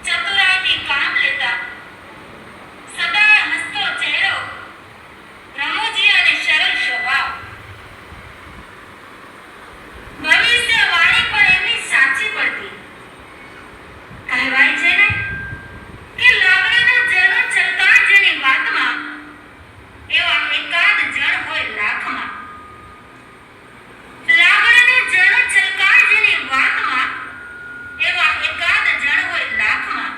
ચતુરાઈથી કામ લેતા, સદાય હસતો ચહેરો, રમૂજી અને સરળ સ્વભાવ. ભવિષ્યવાણી પણ એમની સાચી પડતી. કહેવાય છે ને કે લાગણીનો જળનો છલકાય જેની વાતમાં એવા એકાદ જણ હોય લાખમાં. લાગણીનો જળનો છલકાય જેની વાતમાં એવા એકાદ જણ હોય લાખમાં.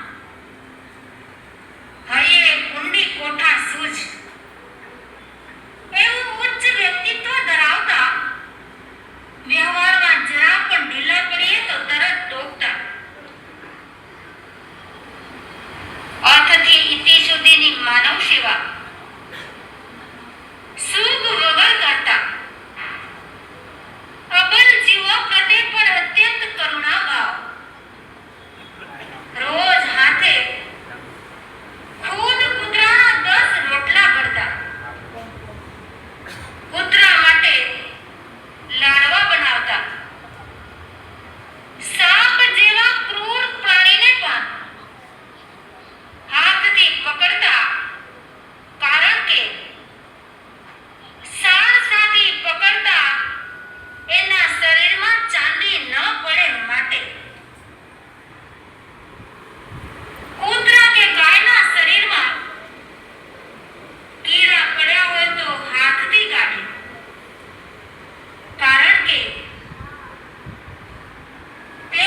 હૈયે કુંડી કોઠા સૂઝ એવું ઉચ્ચ વ્યક્તિત્વ ધરાવતા, વ્યવહારમાં જરા પણ ઢીલા પડીએ તો તરત ટોકતા. અર્થથી ઇતિ સુધીની માનવ સેવા સુખ વગર કરતા. અબલ જીવો પ્રત્યે પણ અત્યંત કરુણા ભાવ. રોજ હાથે ખુદ કૂતરાના 10 રોટલા ભરતા. કૂતરા માટે લાડવા બનાવતા. સાપ જેવા ક્રૂર પ્રાણીને પણ હાથથી પકડતા. કારણ કે સાણસાથી પકડતા એના શરીરમાં ચાંદી ન પડે માટે. કૂતરા કે ગાયના શરીરમાં કીડા પડ્યા હોય તો હાથથી કાઢે. કારણ કે તે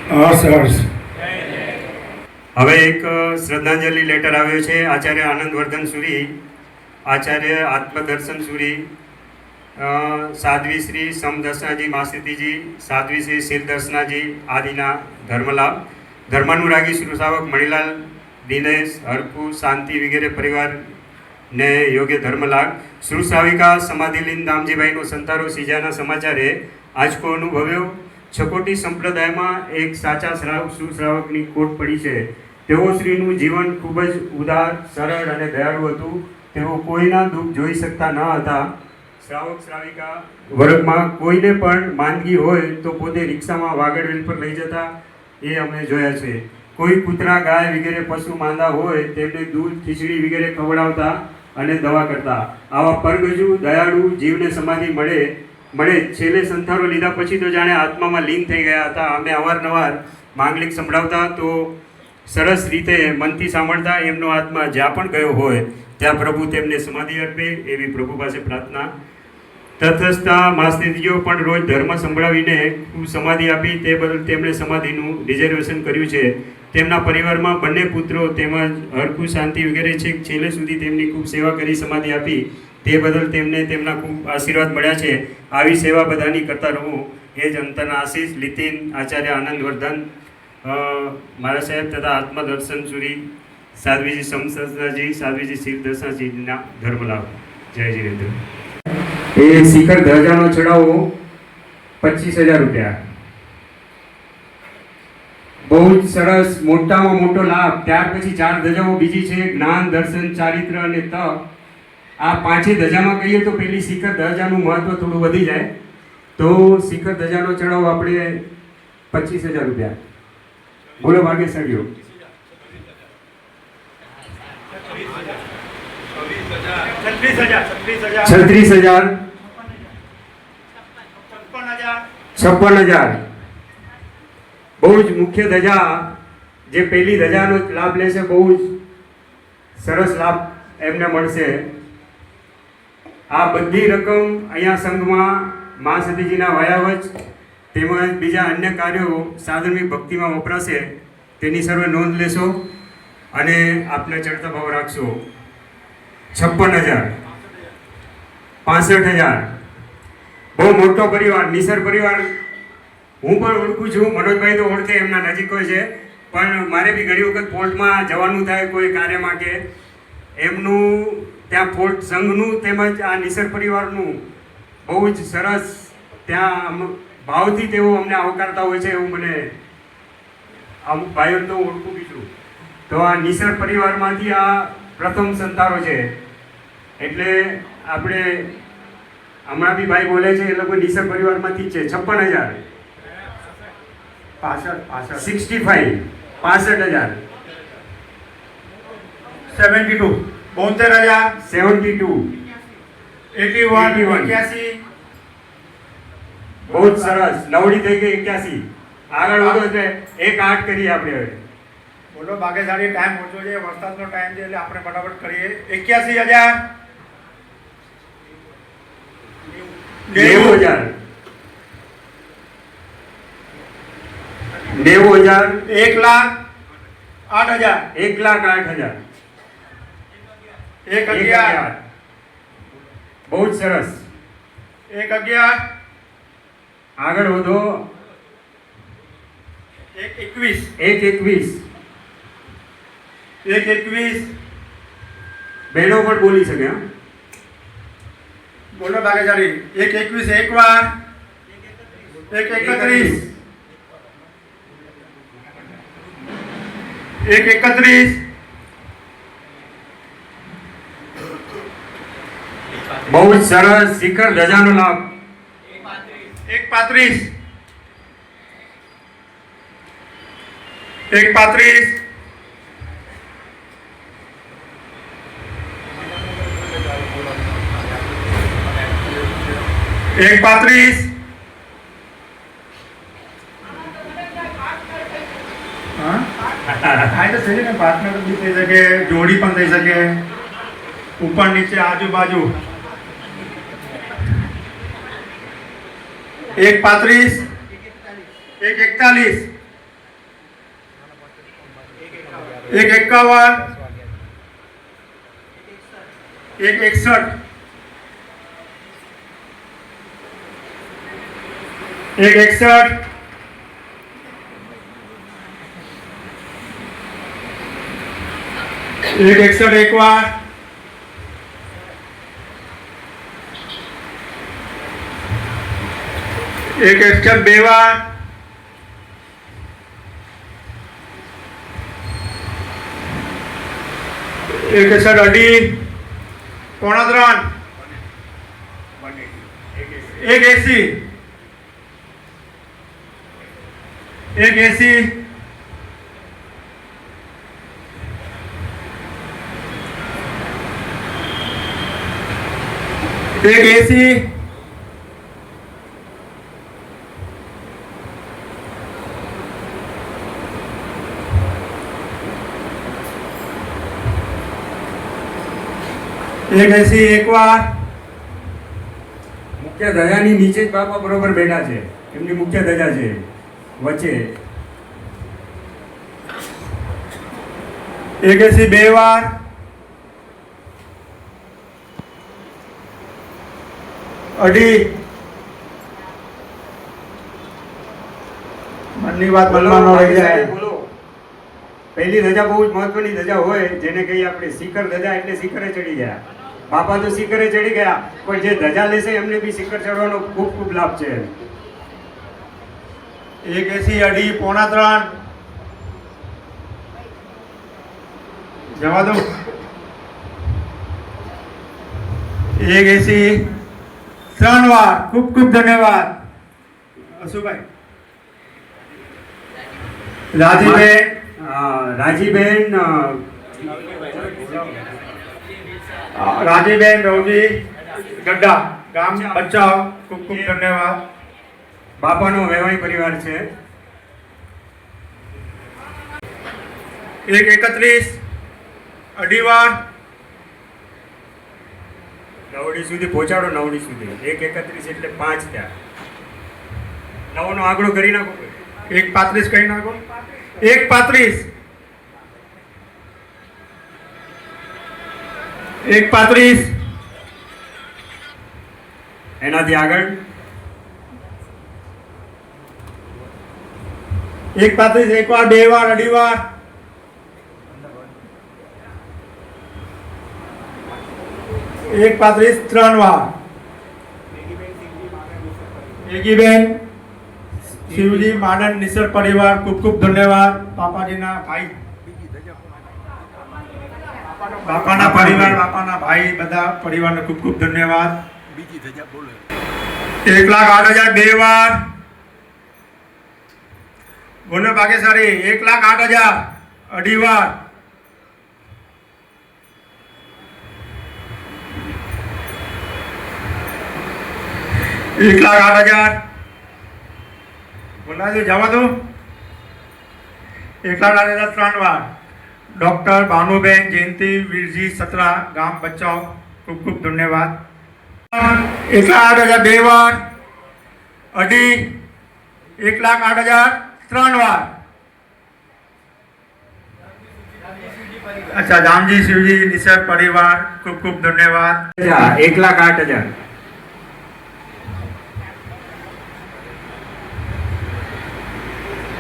હવે એક શ્રદ્ધાંજલિ લેટર આવ્યો છે આચાર્ય આનંદવર્ધન સુરી, આચાર્ય આત્મદર્શન સુરી, સાધ્વી શ્રી સમદર્શનાજી માસિતીજી, સાધ્વી શ્રી શિરદર્શનાજી આદિના ધર્મલાભ, ધર્માનુરાગી શ્રુસાવક મણિલાલ, દિનેશ, હરકુ, શાંતિ વગેરે પરિવારને યોગ્ય ધર્મલાભ. શ્રુસાવિકા સમાધિલીન દામજીભાઈનો સંતારો સીજાના સમાચારે આજકો અનુભવ્યો. છકોટી સંપ્રદાયમાં એક સાચા સુશ્રાવકની ખોટ પડી છે. તેઓ શ્રીનું જીવન ખૂબ જ ઉદાર, સરળ અને દયાળુ હતું. તેઓ કોઈના દુઃખ જોઈ શકતા ન હતા. શ્રાવક શ્રાવિકા વર્ગમાં કોઈને પણ માંદગી હોય તો પોતે રિક્ષામાં વાગડવેલ પર લઈ જતા એ અમે જોયા છે. કોઈ કૂતરા, ગાય વગેરે પશુ માંદા હોય તેમને દૂધ, ખીચડી વગેરે ખવડાવતા અને દવા કરતા. આવા પરગજુ દયાળુ જીવને સમાધિ મળે છેલ્લે સંથારો લીધા પછી તો જાણે આત્મામાં લીન થઈ ગયા હતા. અમે અવારનવાર માંગલિક સંભળાવતા તો સરસ રીતે મનથી સાંભળતા. એમનો આત્મા જ્યાં પણ ગયો હોય ત્યાં પ્રભુ તેમને સમાધિ અર્પે એવી પ્રભુ પાસે પ્રાર્થના. તટસ્થતા માસ્તીજીઓ પણ રોજ ધર્મ સંભળાવીને ખૂબ સમાધિ આપી. તે બદલ તેમણે સમાધિનું રિઝર્વેશન કર્યું છે. તેમના પરિવારમાં બંને પુત્રો તેમજ હરકુ, શાંતિ વગેરે છે. છેલ્લે સુધી તેમની ખૂબ સેવા કરી સમાધિ આપી. તે બદલ તેમને તેમના ખૂબ આશીર્વાદ મળ્યા છે. આવી સેવા બધાની કરતા રહું એ જ અંતરના આશીષ. લીતિન આચાર્ય આનંદવર્ધન, મારા સાહેબ તથા આત્મદર્શન સુરી, સાધ્વીજી સમદર્શનાજી, સાધ્વીજી શિરદર્શનાજીના ધર્મલાભ. જય જીનેન્દ્ર. એ શિખર ધજાનો ચડાવો 25,000 રૂપિયા. બહુ જ સરસ, મોટામાં મોટો લાભ. ત્યાર પછી 4 ધજાઓ બીજી છે, જ્ઞાન, દર્શન, ચારિત્ર અને તપ. આ 5 ધજામાં કહીએ તો પેલી શિખર ધજાનું મહત્વ થોડું વધી જાય. તો શિખર ધજાનો ચડાવો આપણે 25,000 રૂપિયા. બોલો ભાગ્યશાળીઓ. 36,000, 56,000. બહુ જ મુખ્ય ધજા જે પહેલી ધજાનો લાભ લેશે બહુ જ સરસ લાભ એમને મળશે. આ બધી રકમ અહીંયા સંઘમાં મા સતીજીના વયાવચ તેમજ બીજા અન્ય કાર્યો સાધર્મિક ભક્તિમાં વપરાશે. તેની સર્વે નોંધ લેશો અને આપને ચડતા ભાવ રાખશો. 56,000, 65,000. બહુ મોટો પરિવાર, નિસર પરિવાર. હું પણ ઓળખું છું, મનોજભાઈ તો ઓળખે, એમના નજીક હોય છે. પણ મારે બી ઘણી વખત ફોલ્ટમાં જવાનું થાય કોઈ કાર્યમાં કે એમનું ત્યાં ફોલ્ટ સંઘનું તેમજ આ નિસર પરિવારનું બહુ જ સરસ ત્યાં ભાવથી તેઓ અમને આવકારતા હોય છે. એવું મને અમુક ભાઈઓ તો ઓળખું બી છું. તો આ નિસર પરિવારમાંથી આ પ્રથમ સંતારો છે. એટલે આપણે હમણાં બી ભાઈ બોલે છે એ લોકો નિસર પરિવારમાંથી જ છે. 56,000, 65,000, 65,000, 72, 72,000, 81, 81. બહુ જ સરસ. નવડી થઈ ગઈ 81. આગળ વધો એટલે 1-8 કરીએ આપણે હવે. બોલો ભાગ્યશાળી. ટાઈમ ઓછો છે, વરસાદનો ટાઈમ છે એટલે આપણે ફટાફટ કરીએ. 81,000, 90,000, 90,000, 1,08,000, 1,08,000, 1,11,000, બહુ જ સરસ. 1,11,000, આગળ વધો. 1,21,000, 1,21,000. 1,21,000. બહેનો પણ બોલી શકે. હા, બોલો ભાગ્યશાળી. 1,21,000 એક વાર. 1,31,000, 1,31,000, બહુ જ સરસ. શિખર ધજાનો લાભ. 1,35,000, 1,35,000, 1,35,000. હા તો થઈ ને, પાર્ટનર બી થઈ શકે, જોડી પણ થઈ શકે, ઉપર નીચે આજુબાજુ. 1,35,000, 1,41,000, એક 51, એક 61, એક 61, એક 61 એક વાર, એક 61 બે વાર, એક 61 અઢી, પોણા 3, એક 80, એક 80, એક 80, એક 80 એક વાર, મુખ્ય ધજાની નીચે જ બાપા બરોબર બેઠા છે, એમની મુખ્ય ધજા છે વચ્ચે. એક 80 બે વાર, અઢી, મનની વાત મનમાં ન રહી જાય. બોલો. પહેલી ધજા બહુ જ મહત્વની ધજા હોય, જેને કહીએ આપણે શિખર ધજા, એટલે શિખરે ચડી ગયા. બાપા તો શિખરે ચડી ગયા, પણ જે ધજા લેશે એમને બી શિખર ચડવાનો ખૂબ ખૂબ લાભ છે. એક 80 અઢી, પોણા 3, જવા દો. એક 80 3 વાર. ખૂબ ખૂબ ધન્યવાદ અશુભાઈ. રાજીબેન, રાજીબેન રાજીબેન રવજી ગड्ढा, ગામ બચાવ. ખૂબ ખૂબ ધન્યવાદ. બાપાનો વૈવાહિક પરિવાર છે. એક 31 અઢી વાર, નવડી સુધી પહોંચાડો. નવડી સુધી એક 31 એટલે 5 થયા. નવનો આંકડો કરી નાખો. એક 35 કહી નાખો. એક 35, એક 35, એનાથી આગળ એક 35 એક વાર, બે વાર, અઢી વાર, એક 35 3 વાર. એગીબેન શિવજી માનન નિસર પરિવાર, ખૂબ ખૂબ ધન્યવાદ. બાપાજીના ભાઈ, બાપાના પરિવાર, બાપાના ભાઈ, બધા પરિવારને ખૂબ ખૂબ ધન્યવાદ. 1,08,000 બે વાર. બોલો ભાગ્યશાળી. 1,08,000 અઢી વાર. एक 1,08,000 बोला दो, जवा दो. 1,08,000 3 વાર. ડોક્ટર ભાનુબેન જયંતિ વીરજી સતરા, ગામ બચાવ. ખૂબ ખૂબ ધન્યવાદ. 1,08,000 બે વાર, અઢી, 1,08,000 3 વાર. अच्छा, जामजी शिवजी निसर्ग परिवार, खूब खूब धन्यवाद. 1,08,000.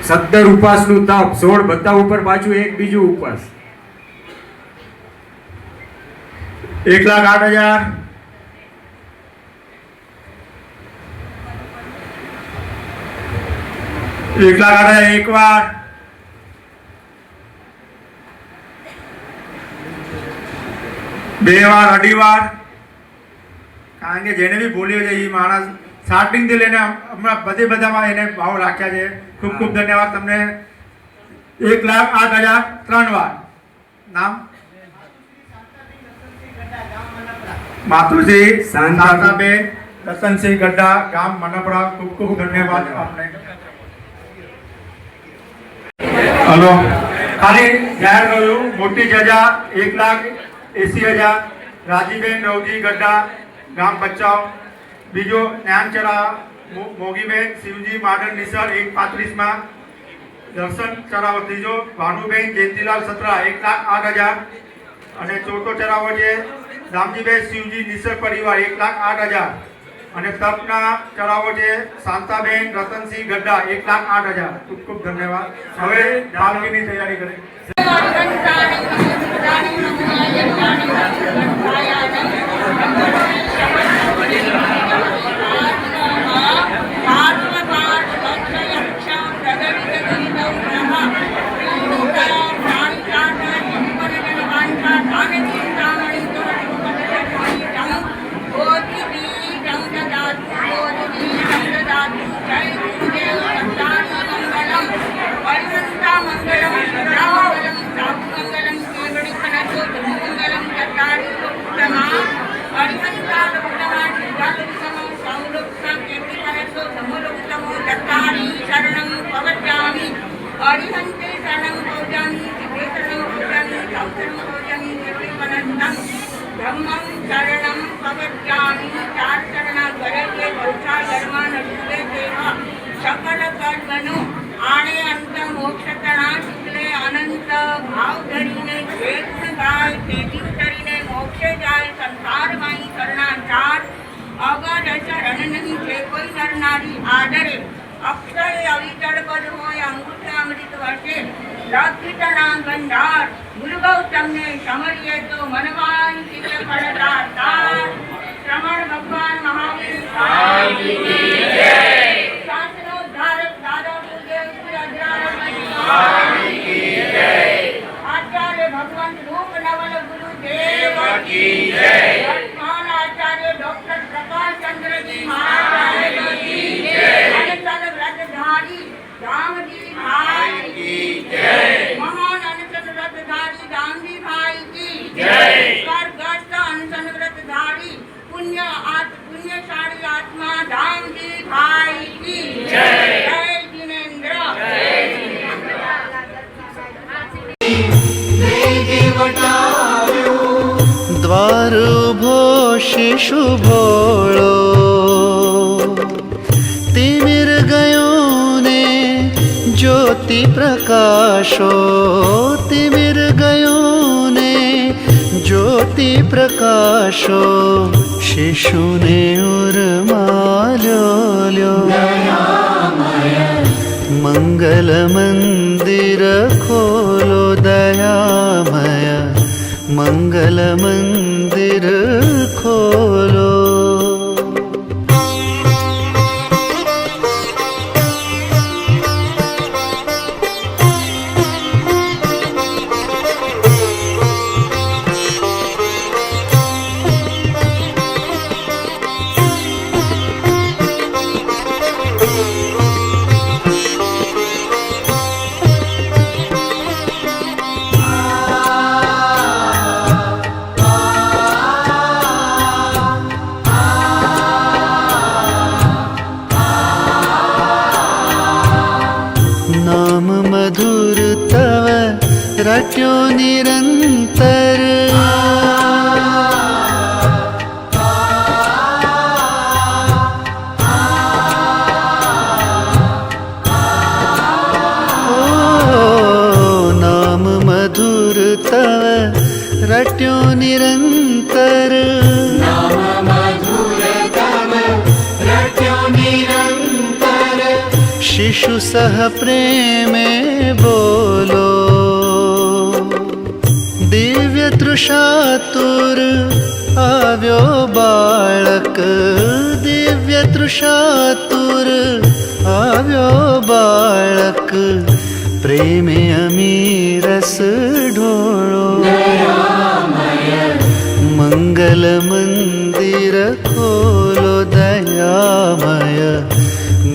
સત્તર ઉપવાસનું તપ, 16 બધા ઉપર પાછું એક બીજું ઉપવાસ. 1,08,000 1,08,000 એક વાર, બે વાર, અઢી વાર. કારણ કે જેને બી બોલ્યો છે એ માણસ સ્ટાર્ટિંગ થી લઈને હમણાં બધામાં એને ભાવ રાખ્યા છે. ખૂબ ખૂબ ધન્યવાદ તમને. 1,08,000 3 વાર. નામ માતુશ્રી શાંતાબેન દર્શનસિંહ ગઢા, ગામ મનપરા. ખૂબ ખૂબ ધન્યવાદ આપને. હલો, ખાલી જાહેર કર્યું. મોટી જજા 1,80,000 રાજીબેન રવજી ગઢા, ગામ બચાવ. બીજો જ્ઞાનચરા મોગીબેન શિવજી માડન નિસર 1,35 માં. દર્શન ચરાવો ત્રીજો ભાનુબેન જયંતિલાલ સત્રા 1,08,000 અને ચોથો ચરાવો છે દામજીભાઈ શિવજી નિસર પરિવાર 1,08,000 અને તપના ચરાવો છે શાંતાબેન રતનસિંહ ગઢા 1,08,000. ખૂબ ખૂબ ધન્યવાદ. હવે ડાલગીની તૈયારી કરે. अरिहंते शरणं भोजामि सिद्धे शरणं भोजामि सौशरणं भोजामि निर्विघ्नं धम्मं शरणं प्रवक्ष्यामि चार शरणा गरजे वंशा धर्मा नशुले देवा सकल कर्मनो आणे अंत मोक्षतणा शुक्ले अनंत भाव धरीने जे गुण गाय तेजी उतरीने मोक्षे जाय संसार माई करना चार अगज शरण नहीं जे कोई नर नारी आदरे अक्षय अविचल पद होय अंगुठ अमृत वर्षे लक्षितनां गंधार गुरु गौतम ने समरिये तो मनवान चित फलदा तार श्रवण भगवान महावीर की जय शास्त्रोद्धारक दादा पूज्य श्री अज्ञान की जय आचार्य भगवान रूप नवल गुरु देव की जय वर्तमान आचार्य डॉक्टर प्रकाश चंद्र जी महाराज की जय रामजी भाई की जय महान अनशन व्रतधारी रामजी भाई की जय स्वर्गस्थ अनशन व्रतधारी पुण्यशाली आत्मा रामजी भाई की जय जय जिनेन्द्र द्वार उभो शिशु भोळो तिमिर गयो ज्योति प्रकाशो तिमिर गयो ने ज्योति प्रकाशो शिशु ने उर्माल्यो मंगल मंदिर खोलो दयामय मंगल मंदिर खोलो रट्यो निरंतर नाम मधुर तव रट्यो निरंतर शिशु सह प्रेमे बोलो दिव्य तृषातुर આવ્યો બાળક દિવ્ય તૃષાતુર આવ્યો બાળક પ્રેમે અમી રસ ઢોળો મંગલ મંદિર ખોલો દયામય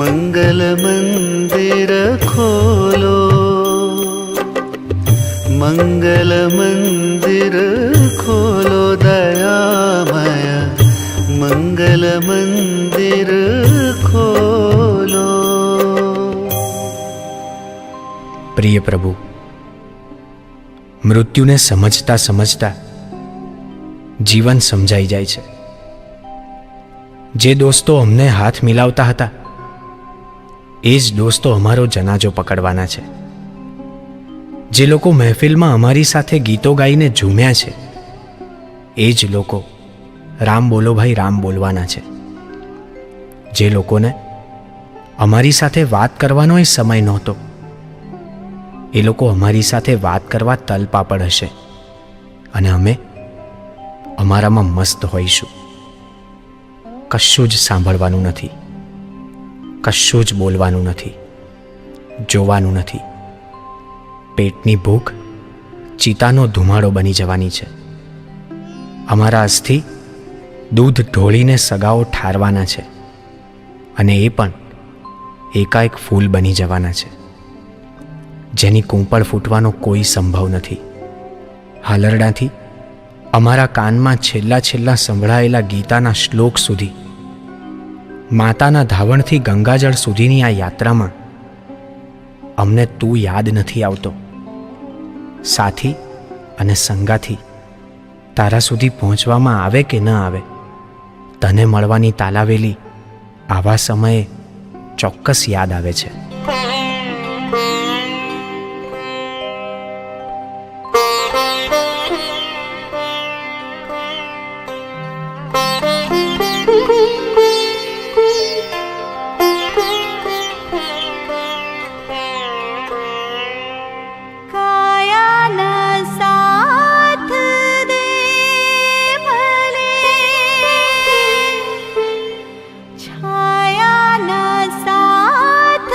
મંગલ મંદિર ખોલો મંગલ મંદિર ખોલો દયામય મંગલ મંદિર ખોલો. પ્રિય પ્રભુ, મૃત્યુને સમજતા સમજતા જીવન સમજાઈ જાય છે. જે દોસ્તો અમને હાથ મિલાવતા હતા એ જ દોસ્તો અમારો જનાજો પકડવાના છે. જે લોકો મહેફિલમાં અમારી સાથે ગીતો ગાઈને ઝૂમ્યા છે, એ જ લોકો રામ બોલો ભાઈ રામ બોલવાના છે. જે લોકોને અમારી સાથે વાત કરવાનો એ સમય નહોતો, એ લોકો અમારી સાથે વાત કરવા તલપાપડ હશે અને અમે અમારામાં મસ્ત હોઈશું. કશું જ સાંભળવાનું નથી, કશું જ બોલવાનું નથી, જોવાનું નથી. પેટની ભૂખ ચિતાનો ધુમાડો બની જવાની છે. અમારા અસ્થિ દૂધ ઢોળીને સગાઓ ઠારવાના છે અને એ પણ એકાએક ફૂલ બની જવાના છે, જેની કૂંપળ ફૂટવાનો કોઈ સંભવ નથી. હાલરડાથી અમારા કાનમાં છેલ્લા સંભળાયેલા ગીતાના શ્લોક સુધી, માતાના ધાવણથી ગંગાજળ સુધીની આ યાત્રામાં અમને તું યાદ નથી આવતો. સાથી અને સંગાથી તારા સુધી પહોંચવામાં આવે કે ન આવે, તને મળવાની તાલાવેલી આવા સમયે ચોક્કસ યાદ આવે છે. छाया न साथ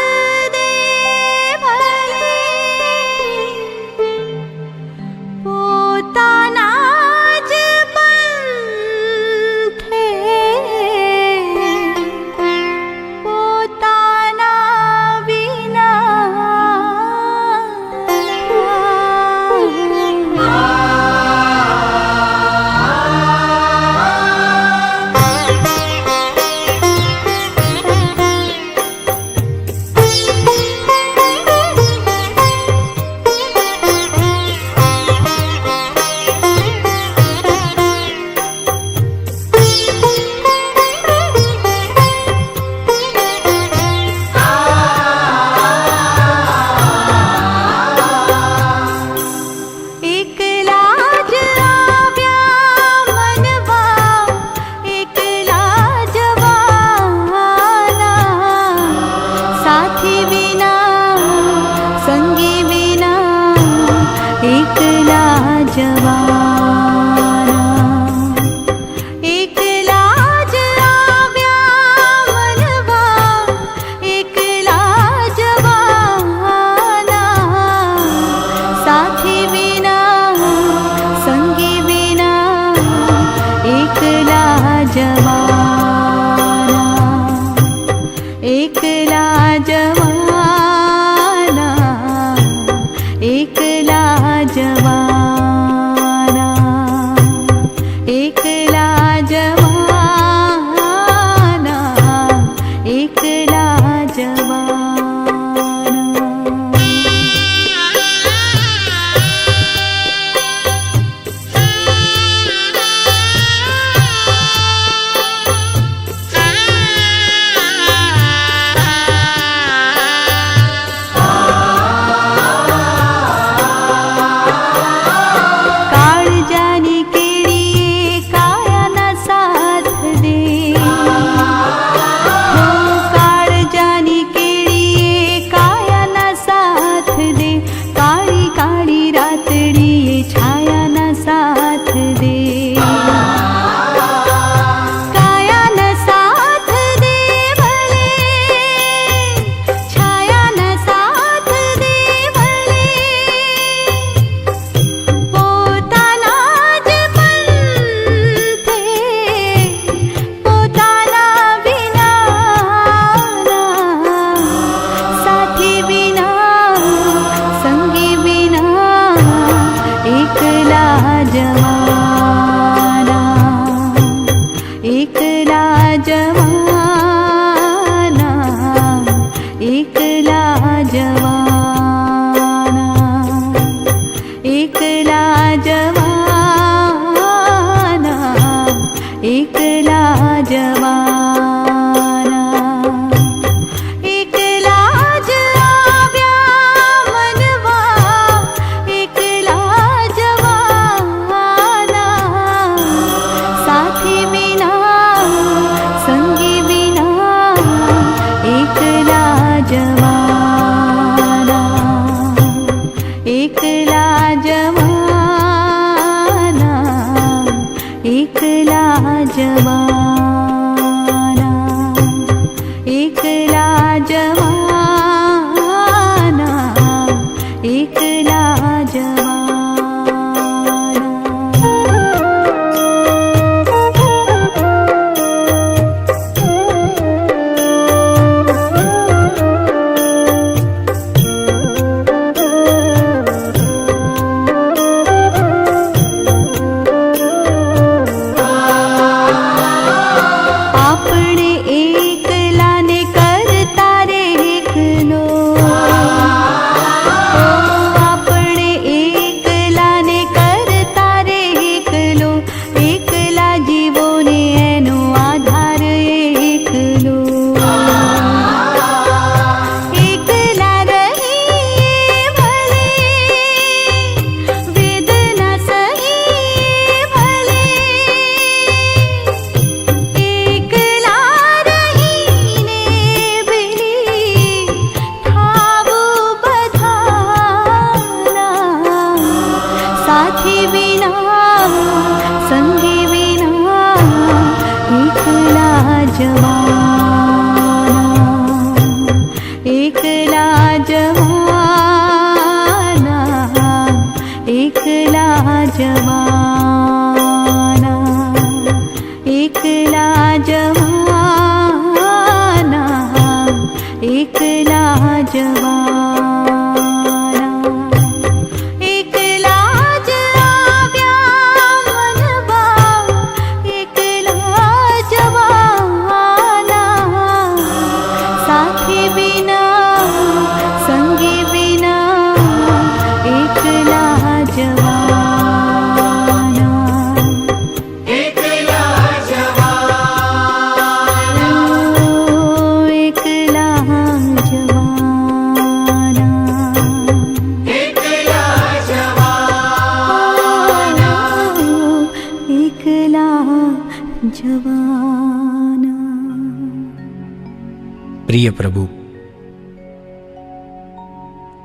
પ્રિય પ્રભુ,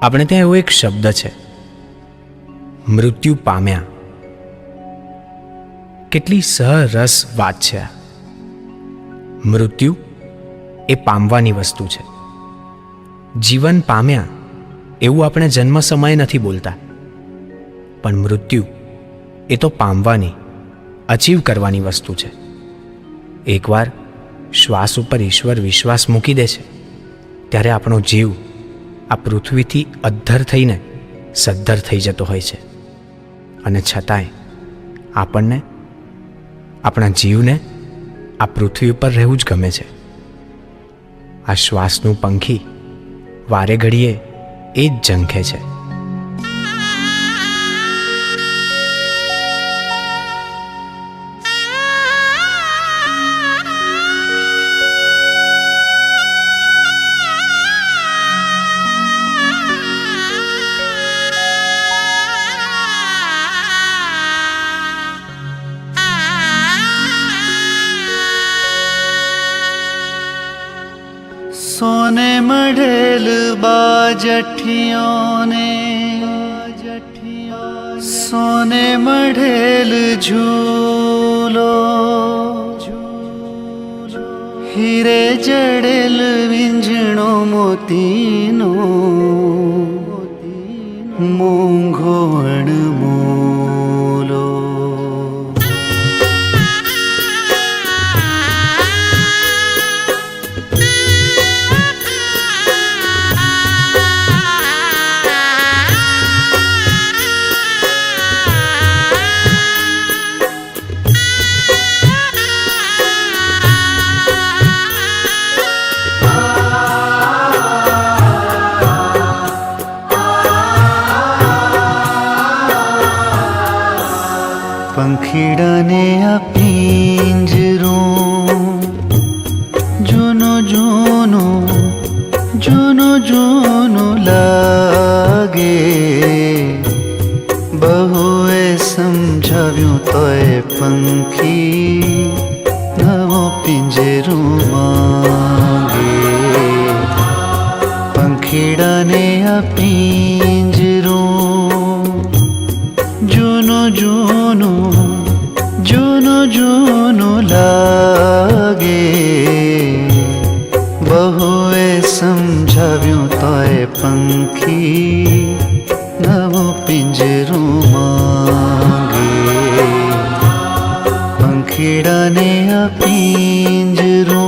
આપણે ત્યાં એવો એક શબ્દ છે, મૃત્યુ પામ્યા. કેટલી સરસ વાત છે આ. મૃત્યુ એ પામવાની વસ્તુ છે. જીવન પામ્યા એવું આપણે જન્મ સમયે નથી બોલતા, પણ મૃત્યુ એ તો પામવાની, અચીવ કરવાની વસ્તુ છે. એકવાર શ્વાસ ઉપર ઈશ્વર વિશ્વાસ મૂકી દે છે ત્યારે આપણો જીવ આ પૃથ્વીથી અદ્ધર થઈને સદ્ધર થઈ જતો હોય છે, અને છતાંય આપણને આપણા જીવને આ પૃથ્વી ઉપર રહેવું જ ગમે છે. આ શ્વાસનું પંખી વારે ઘડીએ એ જ ઝંખે છે. सोने मढ़ेल बाजठियों ने, सोने मढ़ेल झूलो, हीरे जड़ेल विंजणो मोतीनो, मोंघो अणमोलो. पंखीड़ाने आ पिंजरों, जूनो जूनो जूनो जूनो लागे. बहुए समझाव्યું તોય પંખી નવો પિંજરો માંગે. पंखीड़ाने आ पिंजरों, जूनो जूनो जूनो जूनो लागे. बहुए समझाव्યું તોય પંખી નવો પિંજરો માંગે. પંખીડાને આ પિંજરો.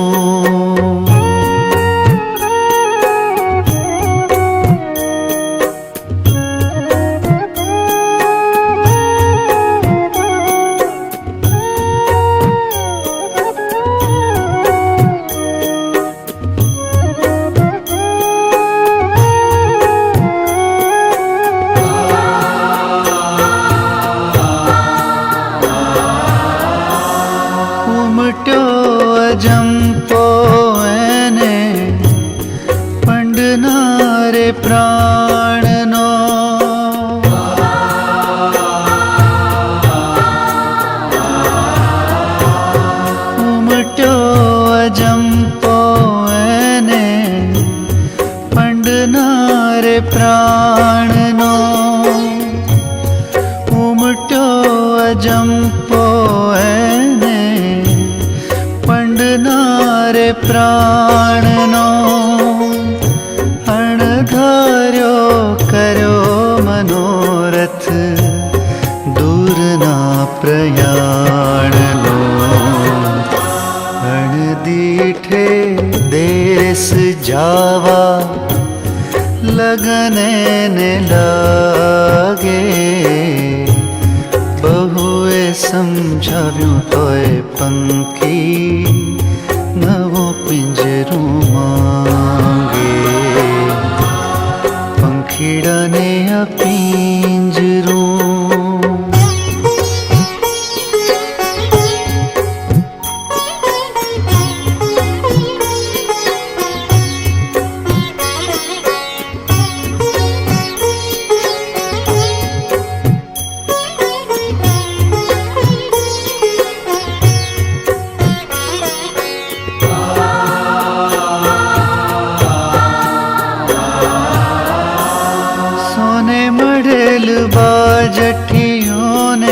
જંપો એને પંડનારે પ્રાણનો. ઉમટ્યો જંપો એને પંડનારે પ્રાણનો. ઉમટ્યો જંપો એને પંડનારે प्राणनो अणधार्यो कर्यो मनोरथ दूरना प्रयाणनो अणदीठे देश जावा लगने ने लागे बहुए समझाव्યું તોય પંખી નવો પિંજરું માંગે પંખીડાને આ પિંજરું बाजठियों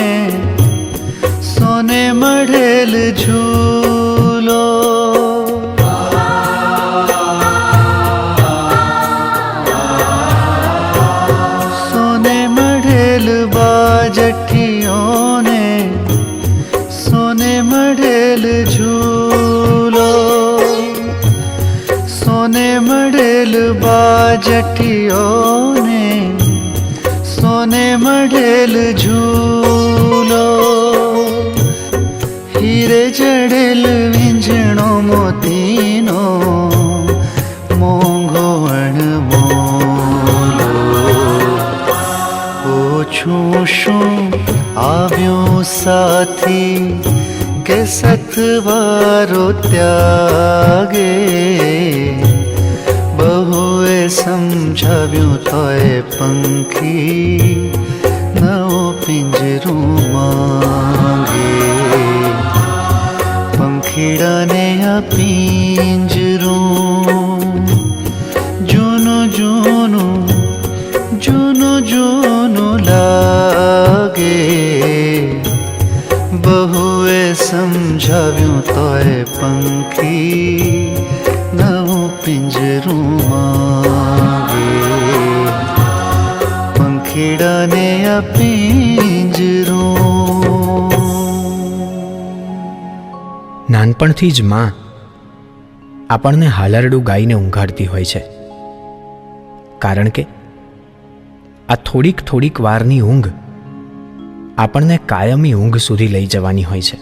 सोने मढ़ेल झूलो सोने मढ़ेल बाजठियों सोने मढ़ेल झूलो सोने मढ़ेल बाजठियों सोने मढ़ेल झूलो हीरे जड़ेल विंजणो मोतीनो मोंघो अणमोलो ओछुं शुं आव्यो साथी के सतवारो त्यागे बहुए समझाव्યું તોય પંખી નવો પિંજરું માંગે પંખીડાને આ પિંજરું જૂનું જૂનું જૂનું જૂનું લાગે बहुए समझाव्યું તોય પંખી નવું પિંજરું માંગે પંખીડાને આ પિંજરું નાનપણથી જ માં આપણને હાલરડું ગાઈને ઊંઘાડતી હોય છે, કારણ કે આ થોડીક થોડીક વારની ઊંઘ આપણને કાયમી ઊંઘ સુધી લઈ જવાની હોય છે.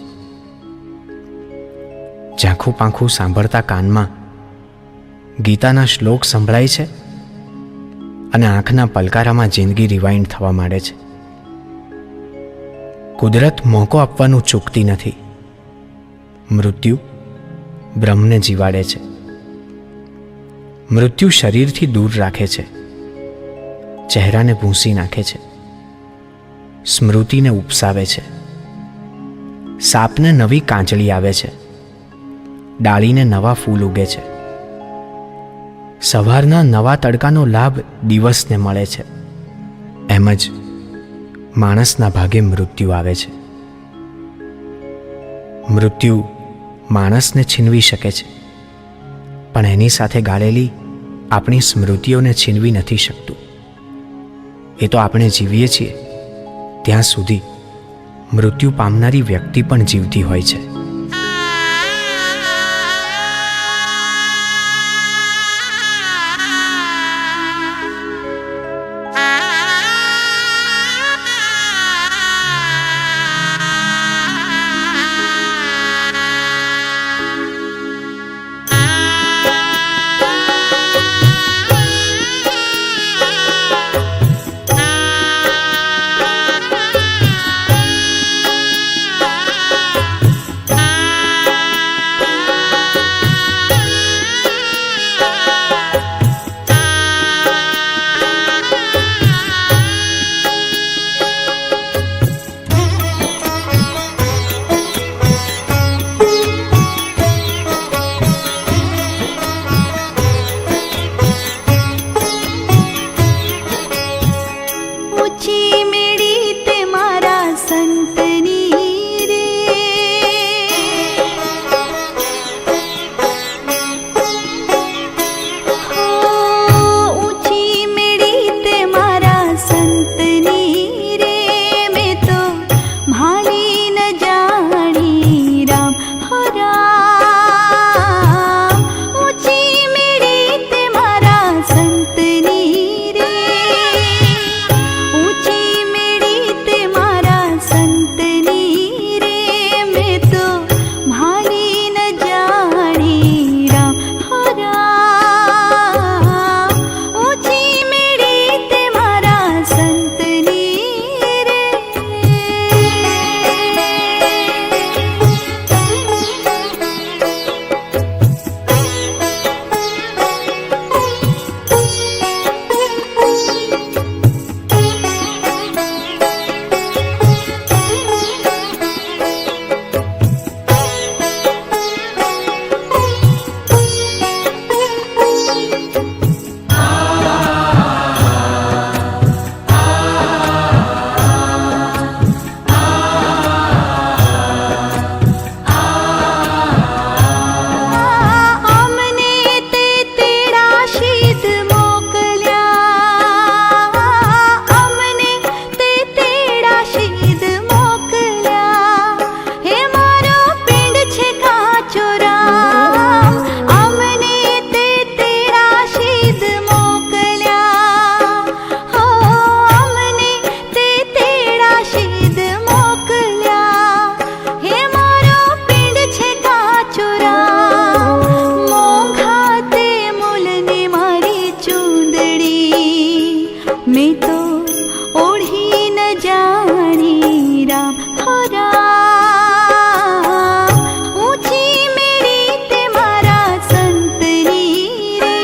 ઝાંખું પાંખું સાંભળતા કાનમાં ગીતાના શ્લોક સંભળાય છે અને આંખના પલકારામાં જિંદગી રિવાઇન્ડ થવા માંડે છે. કુદરત મોકો આપવાનું ચૂકતી નથી. મૃત્યુ બ્રહ્મને જીવાડે છે. મૃત્યુ શરીરથી દૂર રાખે છે, ચહેરાને ભૂંસી નાખે છે, સ્મૃતિને ઉપસાવે છે, સાપને નવી કાંચળી આવે છે, ડાળીને નવા ફૂલ ઉગે છે, સવારના નવા તડકાનો લાભ દિવસને મળે છે. એમ જ માણસના ભાગે મૃત્યુ આવે છે. મૃત્યુ માણસને છીનવી શકે છે, પણ એની સાથે ગાળેલી આપણી સ્મૃતિઓને છીનવી નથી શકતું. એ તો આપણે જીવીએ છીએ ત્યાં સુધી મૃત્યુ પામનારી વ્યક્તિ પણ જીવતી હોય છે. ओढ़ी न जानी राम हो राम ऊंची मेरी ते मारा संतनी रे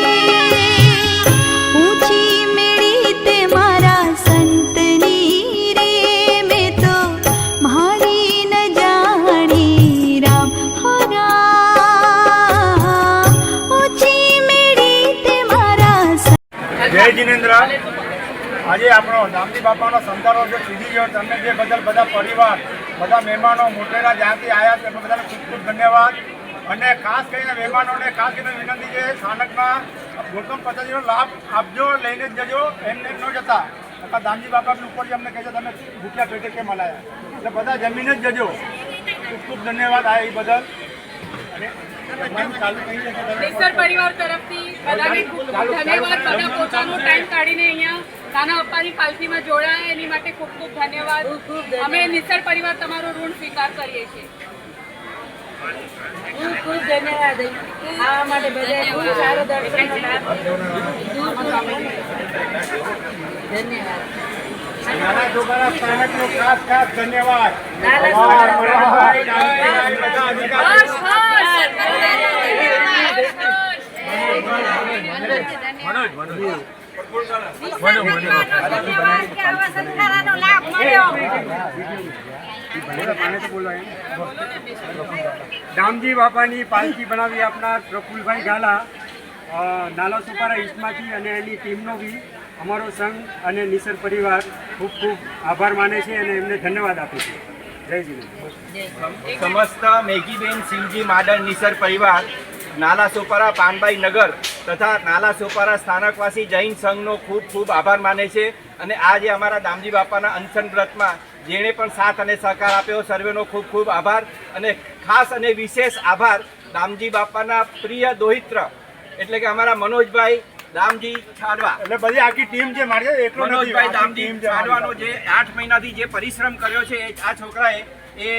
ऊंची मेरी ते मारा संतनी रे मैं तो भारी न जानी राम हो राम ऊंची मेरी ते मारा જય જિનેન્દ્ર આજે આપણો દામજી બાપાનો સંતાનો જે સુધી ગયો તમને જે બદલ બધા પરિવાર બધા મહેમાનો મોટેરા જ્યાંથી આવ્યા છે એમને બધાને ખૂબ ખૂબ ધન્યવાદ અને ખાસ કરીને મહેમાનોને ખાસ કરીને વિનંતી છે સ્થાનકમાં ગૌતમ પદ્ધતિનો લાભ આપજો લઈને જ જજો એમને ન જતા અથવા દામજી બાપાની ઉપરથી અમને કહે છે તમે ભૂખ્યા પેટે કેમ હલાયા એટલે બધા જમીને જ જજો ખૂબ ખૂબ ધન્યવાદ આ એ બદલ નિસર પરિવાર તરફથી બધાને ખૂબ ખૂબ ધન્યવાદ બધા પોતાનો ટાઈમ કાઢીને અહીંયા નાના પપ્પાની પાલખીમાં જોડાયા એની માટે ખૂબ ખૂબ ધન્યવાદ અમે નિસર પરિવાર તમારો ઋણ સ્વીકાર કરીએ છીએ ખૂબ ખૂબ ધન્યવાદ આ માટે બધા ખૂબ સારો દર્શન ધન્યવાદ નાના છોકરા સ્થાનકનો ખાસ ખાસ ધન્યવાદ દામજી બાપાની પાલખી બનાવી આપનાર પ્રફુલભાઈ ગાલા નાલા સુપારા ઈસ્ટમાંથી અને એની ટીમનો બી અમારો સંઘ અને નિસર પરિવાર ખૂબ ખૂબ આભાર માને છે અને એમને ધન્યવાદ આપે છે જય જીનેન્દ્ર સમસ્ત મેઘીબેન શિવજી માડન નિસર પરિવાર નાલા સોપારા પાનબાઈ નગર તથા નાલા સોપારા સ્થાનકવાસી જૈન સંઘનો ખૂબ ખૂબ આભાર માને છે અને આજે અમારા દામજી બાપાના અનશન વ્રતમાં જેણે પણ સાથ અને સહકાર આપ્યો સર્વેનો ખૂબ ખૂબ આભાર અને ખાસ અને વિશેષ આભાર દામજી બાપાના પ્રિય દોહિત્ર એટલે કે અમારા મનોજભાઈ દામજી છાડવા એટલે બધી આખી ટીમ જે મારી એકલો મનોજભાઈ દામજી છાડવાનો જે 8 મહિનાથી જે પરિશ્રમ કર્યો છે આ છોકરાએ એ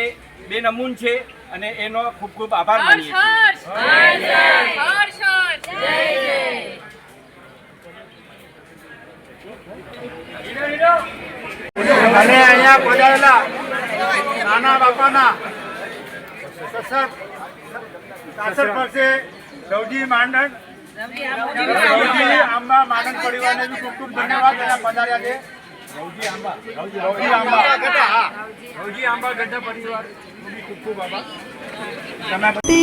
બેનમૂન છે અને એનો ખૂબ ખૂબ આભાર માનીએ અને અહીંયા પધારેલા નાના બાપાના શાસક વર્ષે સૌજી માંડણ આંબા માંડણ પરિવારને બી ખૂબ ખૂબ ધન્યવાદ પધાર્યા છે સૌજી આંબા ગઢા પરિવાર ખૂબ ખૂબ આભાર